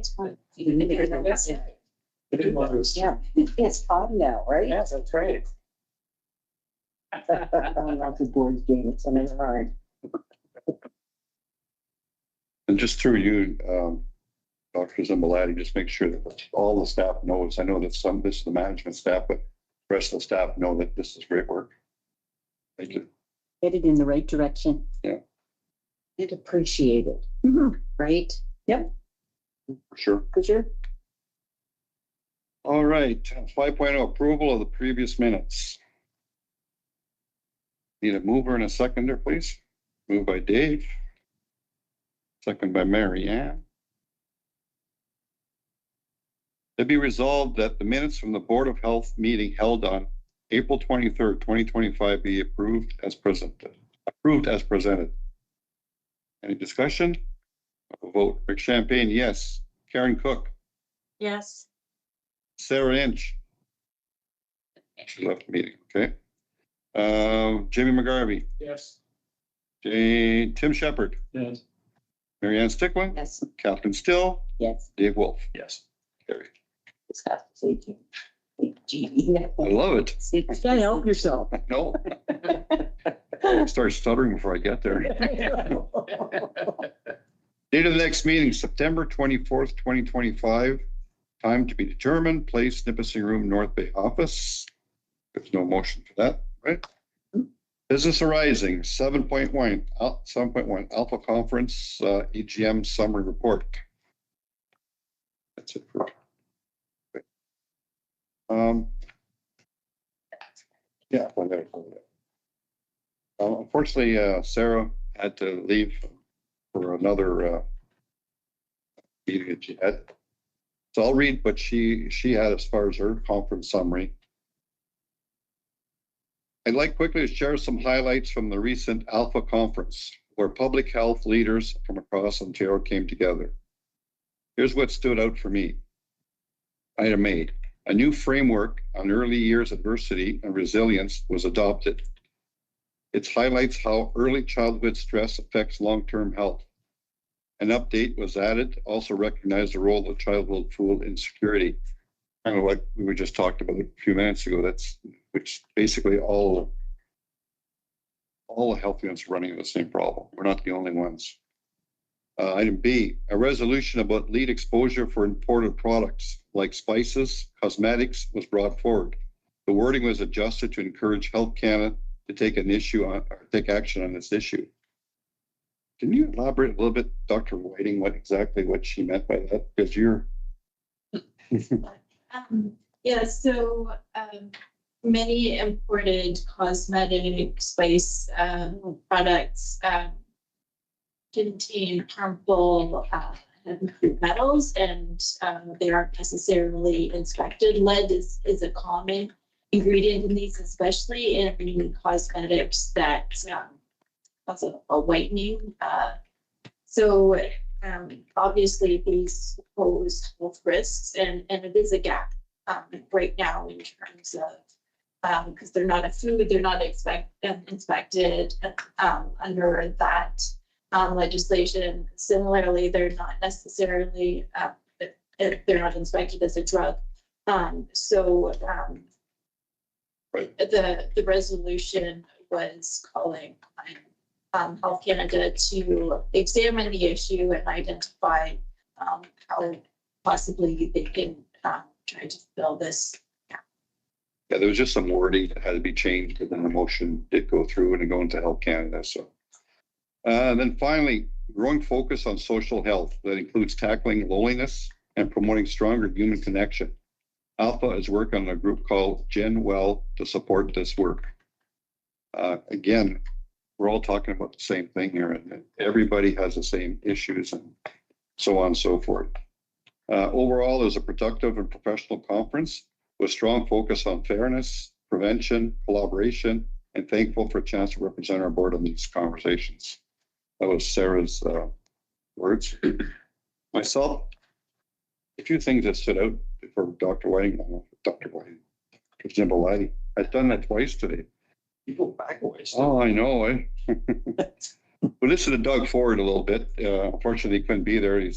Speaker 3: it's fun now, right?
Speaker 2: Yeah, that's right.
Speaker 7: Lots of board games, and it's hard.
Speaker 6: And just through you, Dr. Zimbalati, just make sure that all the staff knows. I know that this is the management staff, but the rest of the staff know that this is great work. Thank you.
Speaker 7: Headed in the right direction.
Speaker 6: Yeah.
Speaker 3: And appreciate it, right?
Speaker 7: Yep,
Speaker 6: For sure.
Speaker 7: for sure.
Speaker 6: All right, 5.0 approval of the previous minutes. Need a mover and a seconder, please. Moved by Dave. Second by Mary Ann. It be resolved that the minutes from the Board of Health meeting held on April 23rd, 2025 be approved as presented. Any discussion? A vote. Rick Champagne, yes. Karen Cook,
Speaker 7: Yes.
Speaker 6: Sarah Inch. She left the meeting, okay. Jimmy McGarvey,
Speaker 2: Yes.
Speaker 6: Tim Shepherd,
Speaker 2: Yes.
Speaker 6: Mary Ann Stickland,
Speaker 7: Yes.
Speaker 6: Captain Still,
Speaker 7: Yes.
Speaker 6: Dave Wolf.
Speaker 2: Yes.
Speaker 6: Carry.
Speaker 7: Just have to say to Gee.
Speaker 6: I love it.
Speaker 7: Can't help yourself.
Speaker 6: No. I'll start stuttering before I get there. Date of the next meeting, September 24th, 2025. Time to be determined, place Nipissing Room, North Bay office. There's no motion for that, right? Business arising, 7.1 Alpha Conference, EGM summary report. That's it for. Yeah. Unfortunately, Sarah had to leave for another meeting that she had. So I'll read what she had as far as her conference summary. I'd like quickly to share some highlights from the recent Alpha Conference, where public health leaders from across Ontario came together. Here's what stood out for me. Item A, a new framework on early years adversity and resilience was adopted. It highlights how early childhood stress affects long-term health. An update was added, also recognized the role of childhood food insecurity. Kind of like we were just talking about a few minutes ago. That's which basically all the health units are running into the same problem. We're not the only ones. Item B, a resolution about lead exposure for imported products like spices, cosmetics was brought forward. The wording was adjusted to encourage Health Canada to take action on this issue. Can you elaborate a little bit, Dr. Whiting, what she meant by that? Because you're
Speaker 5: Yeah, so many imported cosmetic spice products contain harmful metals, and they aren't necessarily inspected. Lead is a common ingredient in these, especially in cosmetics that cause a whitening. So obviously these pose health risks, and it is a gap right now in terms of because they're not a food, they're not inspected under that legislation. Similarly, they're not necessarily they're not inspected as a drug. The resolution was calling on Health Canada to examine the issue and identify how possibly they can try to fill this.
Speaker 6: Yeah, there was just some wording that had to be changed, but then the motion did go through and go into Health Canada. So then finally, growing focus on social health that includes tackling loneliness and promoting stronger human connection. Alpha is working on a group called Gen Well to support this work. Again, we're all talking about the same thing here, and everybody has the same issues and so on and so forth. Overall, it was a productive and professional conference with strong focus on fairness, prevention, collaboration, and thankful for a chance to represent our board on these conversations. That was Sarah's words. Myself, a few things that stood out for Dr. Whiting, Dr. Zimbalati. I've done that twice today.
Speaker 2: You go back a ways.
Speaker 6: Oh, I know. We listened to Doug Ford a little bit. Unfortunately, he couldn't be there. He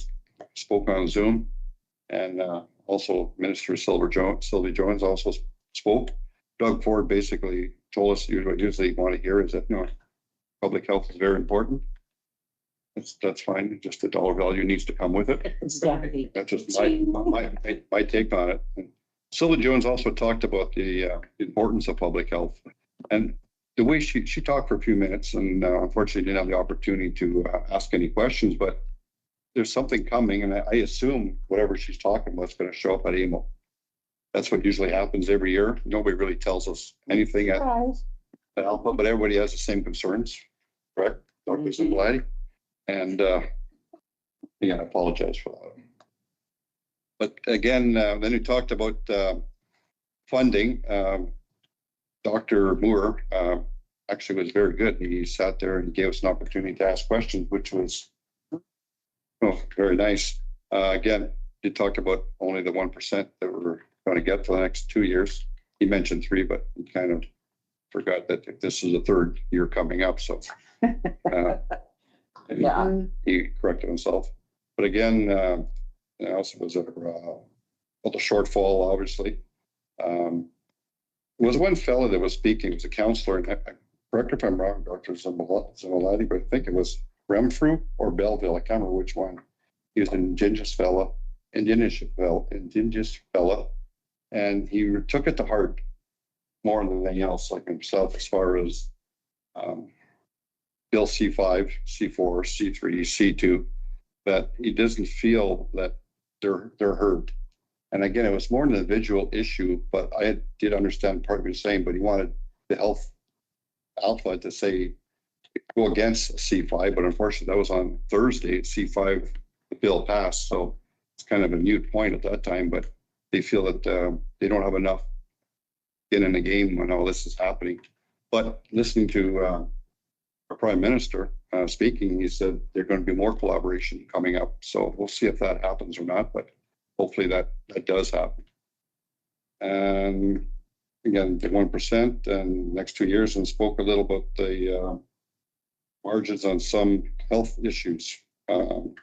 Speaker 6: spoke on Zoom, and also Minister Sylvie Jones also spoke. Doug Ford basically told us what usually you want to hear is that public health is very important. That's fine. Just the dollar value needs to come with it.
Speaker 7: Exactly.
Speaker 6: That's just my take on it. And Sylvie Jones also talked about the importance of public health, and the way she talked for a few minutes, and unfortunately didn't have the opportunity to ask any questions, but there's something coming, and I assume whatever she's talking about is going to show up at AMO. That's what usually happens every year. Nobody really tells us anything at Alpha, but everybody has the same concerns, correct, Dr. Zimbalati? And again, I apologize for that. But again, then we talked about funding. Dr. Moore, actually was very good. He sat there and gave us an opportunity to ask questions, which was very nice. Again, he talked about only the 1% that we're going to get for the next 2 years. He mentioned 3, but he kind of forgot that this is the 3rd year coming up. So
Speaker 7: Yeah.
Speaker 6: he corrected himself. But again, also was a shortfall, obviously. There was one fellow that was speaking, he was a counselor, and correct if I'm wrong, Dr. Zamolati, but I think it was Renfrew or Belleville. I can't remember which one. He was an indigenous fella, and he took it to heart more than anything else, like himself, as far as Bill C5, C4, C3, C2, that he doesn't feel that they're heard. And again, it was more an individual issue, but I did understand part of what he was saying, but he wanted the Health Alpha to say, go against C5, but unfortunately that was on Thursday. C5, the bill passed. So it's kind of a moot point at that time, but they feel that they don't have enough skin in the game when all this is happening. But listening to our Prime Minister speaking, he said there's going to be more collaboration coming up. So we'll see if that happens or not, but hopefully that does happen. And again, the 1% and next 2 years, and spoke a little about the margins on some health issues. And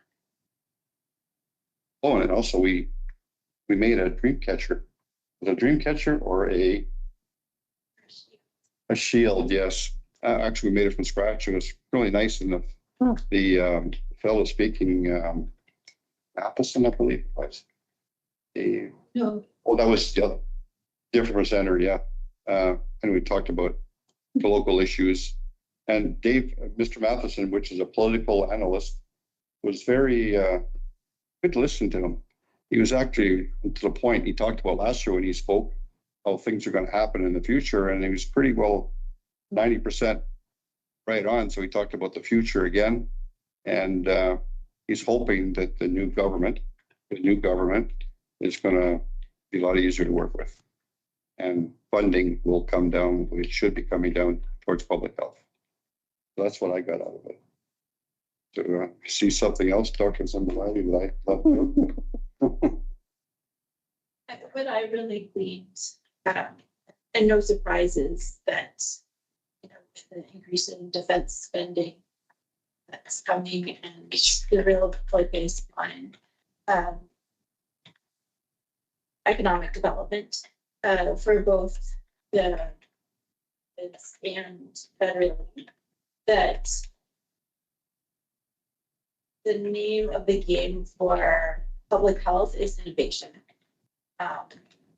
Speaker 6: also we made a dream catcher. Was it a dream catcher or a shield? Yes. Actually, we made it from scratch. It was really nice. And the fellow speaking, Matheson, I believe it was.
Speaker 5: No.
Speaker 6: Oh, that was the different presenter, yeah. And we talked about the local issues. And Mr. Matheson, which is a political analyst, was very good to listen to him. He was actually to the point he talked about last year when he spoke, how things are going to happen in the future. And he was pretty well 90% right on. So he talked about the future again. And he's hoping that the new government is going to be a lot easier to work with. And funding will come down. It should be coming down towards public health. So that's what I got out of it. To see something else, Dr. Zamolati, that I love.
Speaker 5: What I really gleaned, and no surprises that, with the increase in defense spending that's coming and the real focus on economic development for both the and federally, that the name of the game for public health is innovation.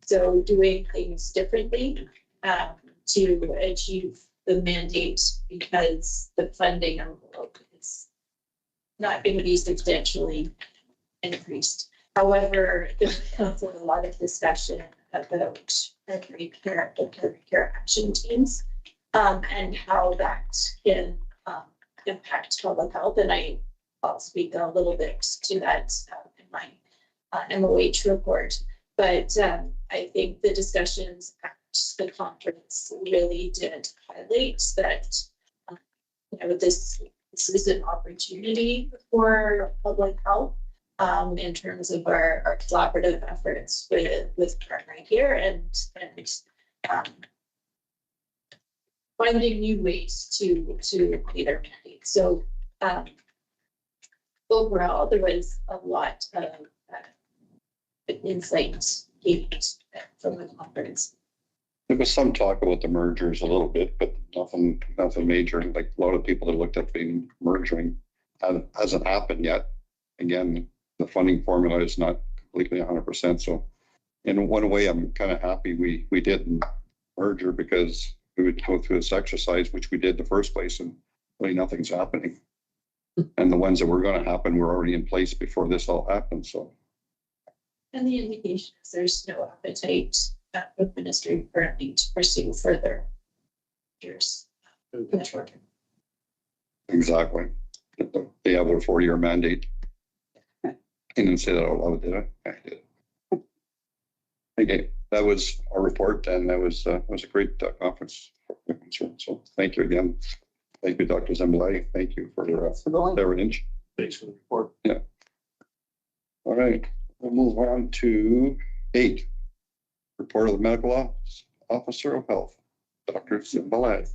Speaker 5: So doing things differently to achieve the mandate, because the funding envelope is not going to be substantially increased. However, there's also a lot of discussion about primary care action teams and how that can impact public health. And I'll speak a little bit to that in my MOH report. But I think the discussions at the conference really did highlight that this is an opportunity for public health in terms of our collaborative efforts with primary care and finding new ways to meet our mandate. So overall, there was a lot of insight gained from the conference.
Speaker 6: There was some talk about the mergers a little bit, but nothing major. Like a lot of people that looked at being merging hasn't happened yet. Again, the funding formula is not completely 100%. So in one way, I'm kind of happy we didn't merger, because we would go through this exercise, which we did the first place, and really nothing's happening. And the ones that were going to happen were already in place before this all happened. So.
Speaker 5: And the indication is there's no appetite with the ministry currently to pursue further measures in the short term.
Speaker 6: Exactly. They have their 4-year mandate. I didn't say that out loud, did I? I did. Okay, that was our report, and that was a great conference. So thank you again. Thank you, Dr. Zambalai. Thank you for their inch.
Speaker 2: Thanks for the report.
Speaker 6: Yeah. All right, we'll move on to 8. Report of the Medical Officer of Health, Dr. Zambalai.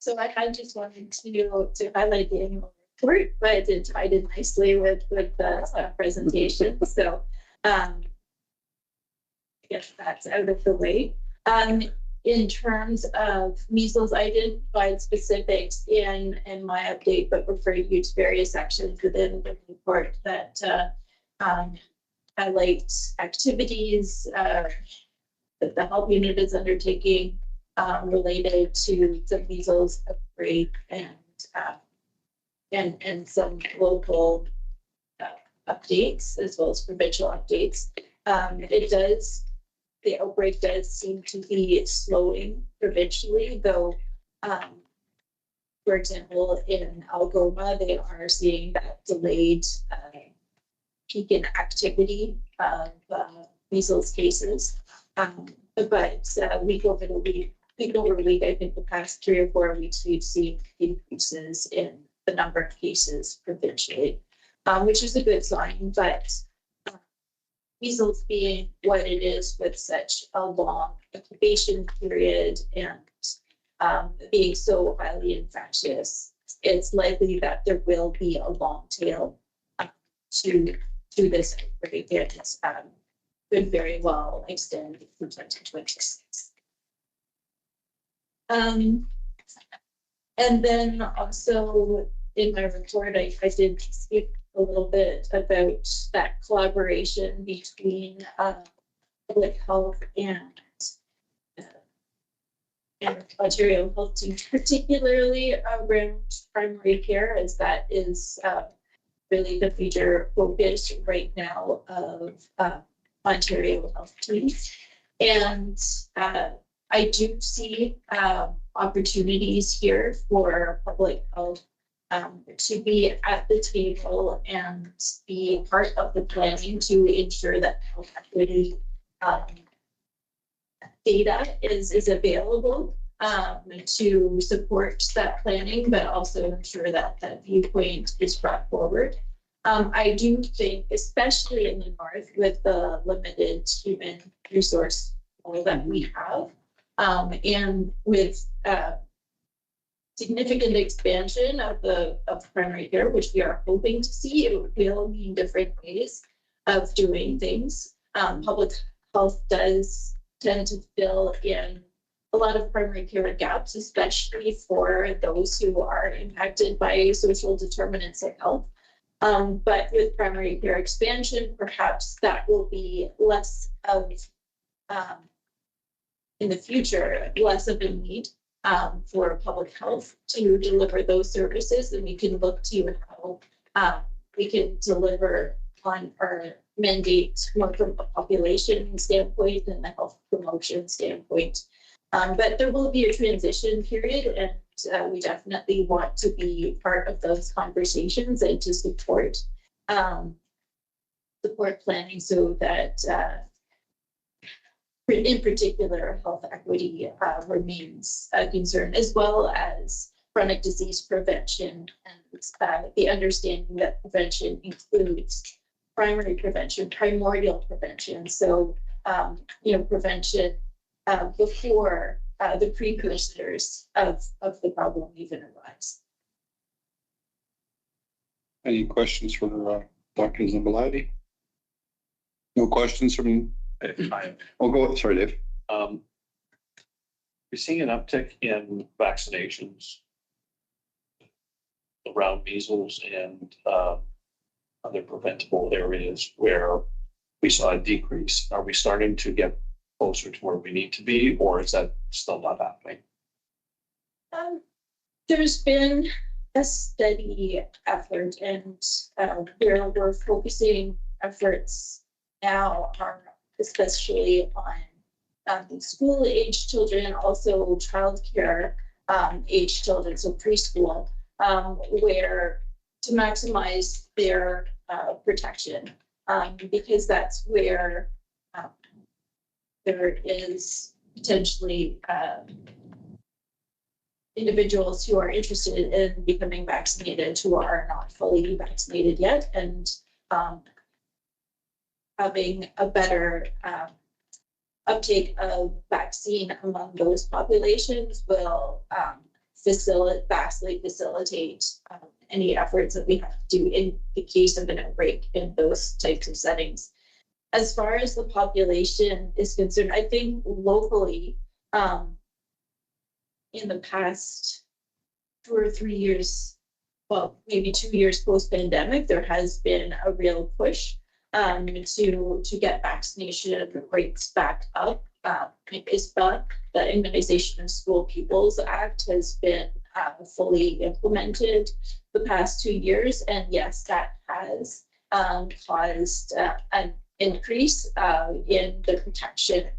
Speaker 5: So I just wanted to highlight the annual report, but it tied in nicely with the presentation. So I guess that's out of the way. In terms of measles, I didn't provide specifics in my update, but refer you to various sections within the report that highlight activities that the health unit is undertaking related to the measles outbreak and some local updates as well as provincial updates. The outbreak does seem to be slowing provincially, though, for example, in Algoma, they are seeing that delayed peak in activity of measles cases. But week over week, I think the past 3 or 4 weeks, we've seen increases in the number of cases provincially, which is a good sign, but measles being what it is with such a long incubation period and being so highly infectious, it's likely that there will be a long tail to this outbreak. It could very well extend through 2026. And then also in my report, I did speak a little bit about that collaboration between public health and Ontario Health Team, particularly around primary care, as that is really the major focus right now of Ontario Health Team. And I do see opportunities here for public health to be at the table and be part of the planning to ensure that health equity data is available to support that planning, but also ensure that that viewpoint is brought forward. I do think, especially in the north, with the limited human resource that we have, and with significant expansion of primary care, which we are hoping to see, it will mean different ways of doing things. Public health does tend to fill in a lot of primary care gaps, especially for those who are impacted by social determinants of health. But with primary care expansion, perhaps that will be less of, in the future, less of a need for public health to deliver those services, and we can look to how we can deliver on our mandate more from a population standpoint and the health promotion standpoint. But there will be a transition period, and we definitely want to be part of those conversations and to support planning so that in particular, health equity remains a concern, as well as chronic disease prevention and the understanding that prevention includes primary prevention, primordial prevention. So, prevention before the precursors of the problem even arise.
Speaker 6: Any questions for Dr. Zambalai? No questions from. I'll go. Sorry, Dave.
Speaker 2: You're seeing an uptick in vaccinations around measles and other preventable areas where we saw a decrease. Are we starting to get closer to where we need to be, or is that still not happening?
Speaker 5: There's been a steady effort, and where we're focusing efforts now are especially on school-age children, also childcare age children, so preschool, where to maximize their protection, because that's where there is potentially individuals who are interested in becoming vaccinated who are not fully vaccinated yet, and having a better uptake of vaccine among those populations will vastly facilitate any efforts that we have to do in the case of an outbreak in those types of settings. As far as the population is concerned, I think locally, in the past 2 or 3 years, well, maybe 2 years post-pandemic, there has been a real push to get vaccination rates back up. ISPA, the Immunization of School Pupils Act, has been fully implemented the past 2 years, and yes, that has caused an increase in the protection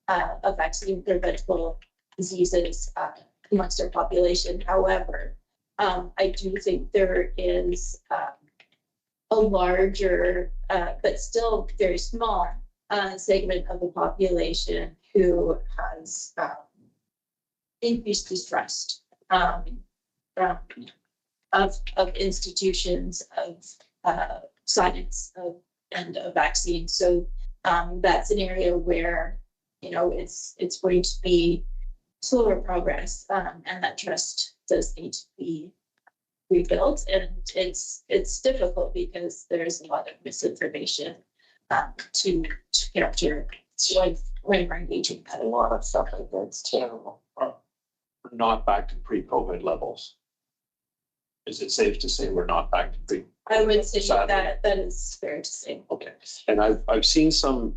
Speaker 5: of vaccine preventable diseases amongst our population. However, I do think there is a larger, but still very small segment of the population who has increased distrust of institutions, of science, and of vaccines. So that's an area where, you know, it's going to be slower progress, and that trust does need to be rebuilt. And it's difficult because there's a lot of misinformation to capture when we're engaging
Speaker 2: A lot of stuff like that's terrible. Are not back to pre-COVID levels. Is it safe to say we're not back to pre?
Speaker 5: I would say
Speaker 2: Sadly.
Speaker 5: that is fair to say.
Speaker 2: Okay, and I've seen some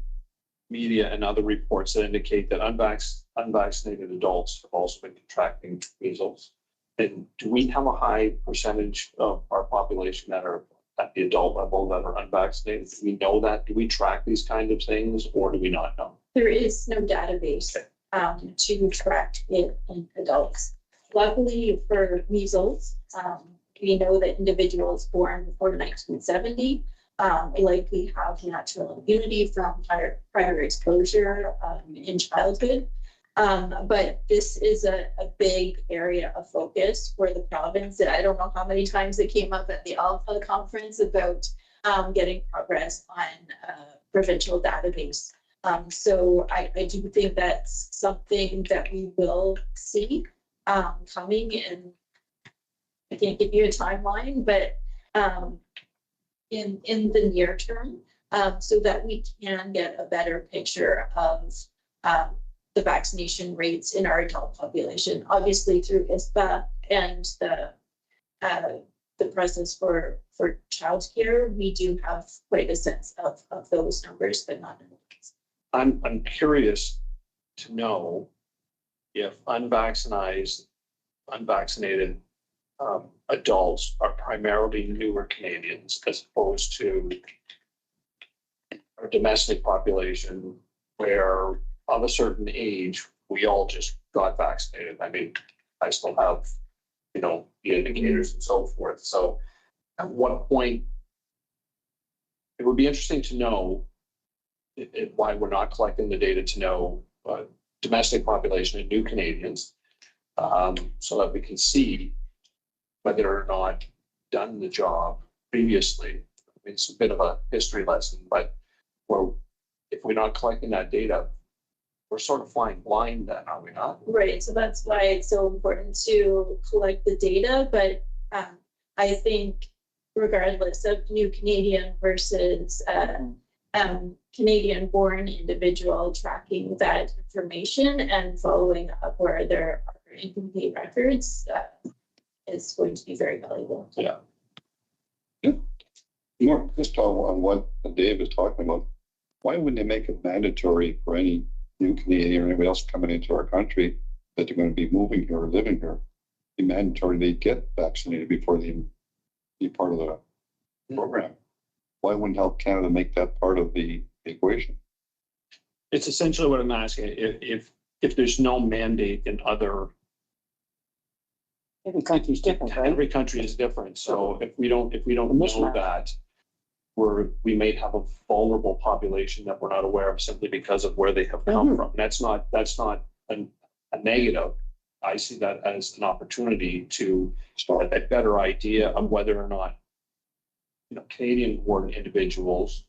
Speaker 2: media and other reports that indicate that unvaccinated adults have also been contracting measles. And do we have a high percentage of our population that are at the adult level that are unvaccinated? Do we know that? Do we track these kinds of things, or do we not know?
Speaker 5: There is no database to track it in adults. Luckily for measles, we know that individuals born before 1970 likely have natural immunity from prior exposure in childhood. But this is a big area of focus for the province. And I don't know how many times it came up at the Alpha conference about getting progress on a provincial database. So I do think that's something that we will see coming, and I can't give you a timeline, but in the near term, so that we can get a better picture of the vaccination rates in our adult population. Obviously through ISPA and the process for childcare, we do have quite a sense of those numbers, but not in the case.
Speaker 2: I'm curious to know if unvaccinated adults are primarily newer Canadians as opposed to our domestic population, where of a certain age, we all just got vaccinated. I mean, I still have, you know, the indicators and so forth. So at what point, it would be interesting to know why we're not collecting the data to know domestic population and new Canadians, so that we can see whether or not done the job previously. I mean, it's a bit of a history lesson, but if we're not collecting that data, we're sort of flying blind then, are we not?
Speaker 5: Right, so that's why it's so important to collect the data, but I think regardless of new Canadian versus Canadian-born individual, tracking that information and following up where there are incomplete records is going to be very valuable.
Speaker 2: Yeah.
Speaker 6: More just on what Dave is talking about. Why wouldn't they make it mandatory for any new Canadian or anybody else coming into our country that they're going to be moving here or living here? Be mandatory they get vaccinated before they be part of the program. Why wouldn't Health Canada make that part of the equation?
Speaker 2: It's essentially what I'm asking. If there's no mandate in other.
Speaker 7: Every country's different, right?
Speaker 2: Every country is different. So if we don't know that, we may have a vulnerable population that we're not aware of simply because of where they have come from. That's not a negative. I see that as an opportunity to start a better idea of whether or not, Canadian-born individuals,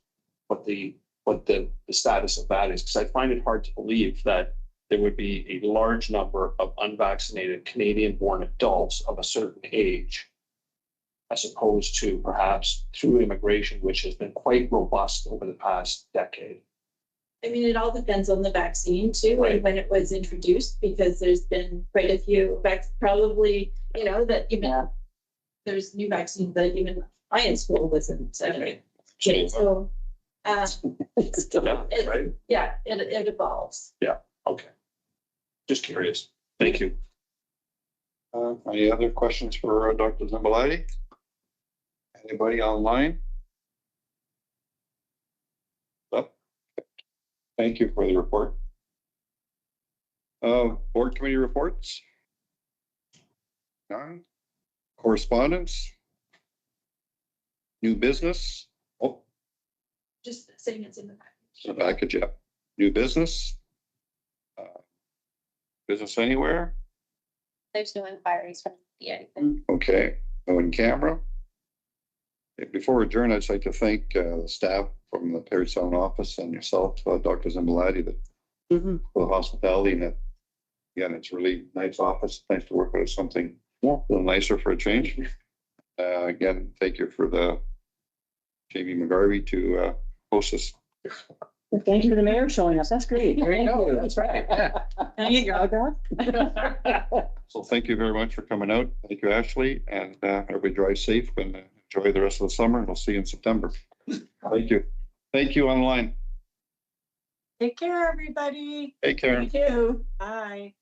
Speaker 2: what the status of that is, because I find it hard to believe that there would be a large number of unvaccinated Canadian-born adults of a certain age, as opposed to perhaps through immigration, which has been quite robust over the past decade.
Speaker 5: I mean, it all depends on the vaccine too,
Speaker 2: Right.
Speaker 5: and when it was introduced, because there's been quite a few probably, that even there's new vaccines that even I in school wasn't. Getting. So,
Speaker 2: Yeah, right?
Speaker 5: it evolves.
Speaker 2: Okay. Just curious. Thank you.
Speaker 6: Any other questions for Dr. Zimbalati? Anybody online? Oh, thank you for the report. Board committee reports? None. Correspondence? New business? Oh,
Speaker 5: Just saying it's in the package.
Speaker 6: the package, yeah. New business? Business anywhere?
Speaker 8: There's no inquiries from the
Speaker 6: Okay, no in camera. Before we adjourn, I'd like to thank the staff from the Perry Sound office and yourself, Dr. Zimbalati, for the hospitality, and that, again, it's a really nice office. Nice to work with something a little nicer for a change. Again, thank you for the Jamie McGarvey to host us.
Speaker 7: Thank you to the mayor showing us. That's great.
Speaker 10: There you go. That's right. Yeah.
Speaker 7: Can I get your autograph?
Speaker 6: So thank you very much for coming out. Thank you, Ashley, and everybody drive safe and enjoy the rest of the summer, and we'll see you in September. Thank you. Thank you online.
Speaker 7: Take care, everybody.
Speaker 6: Take care.
Speaker 7: You too. Bye.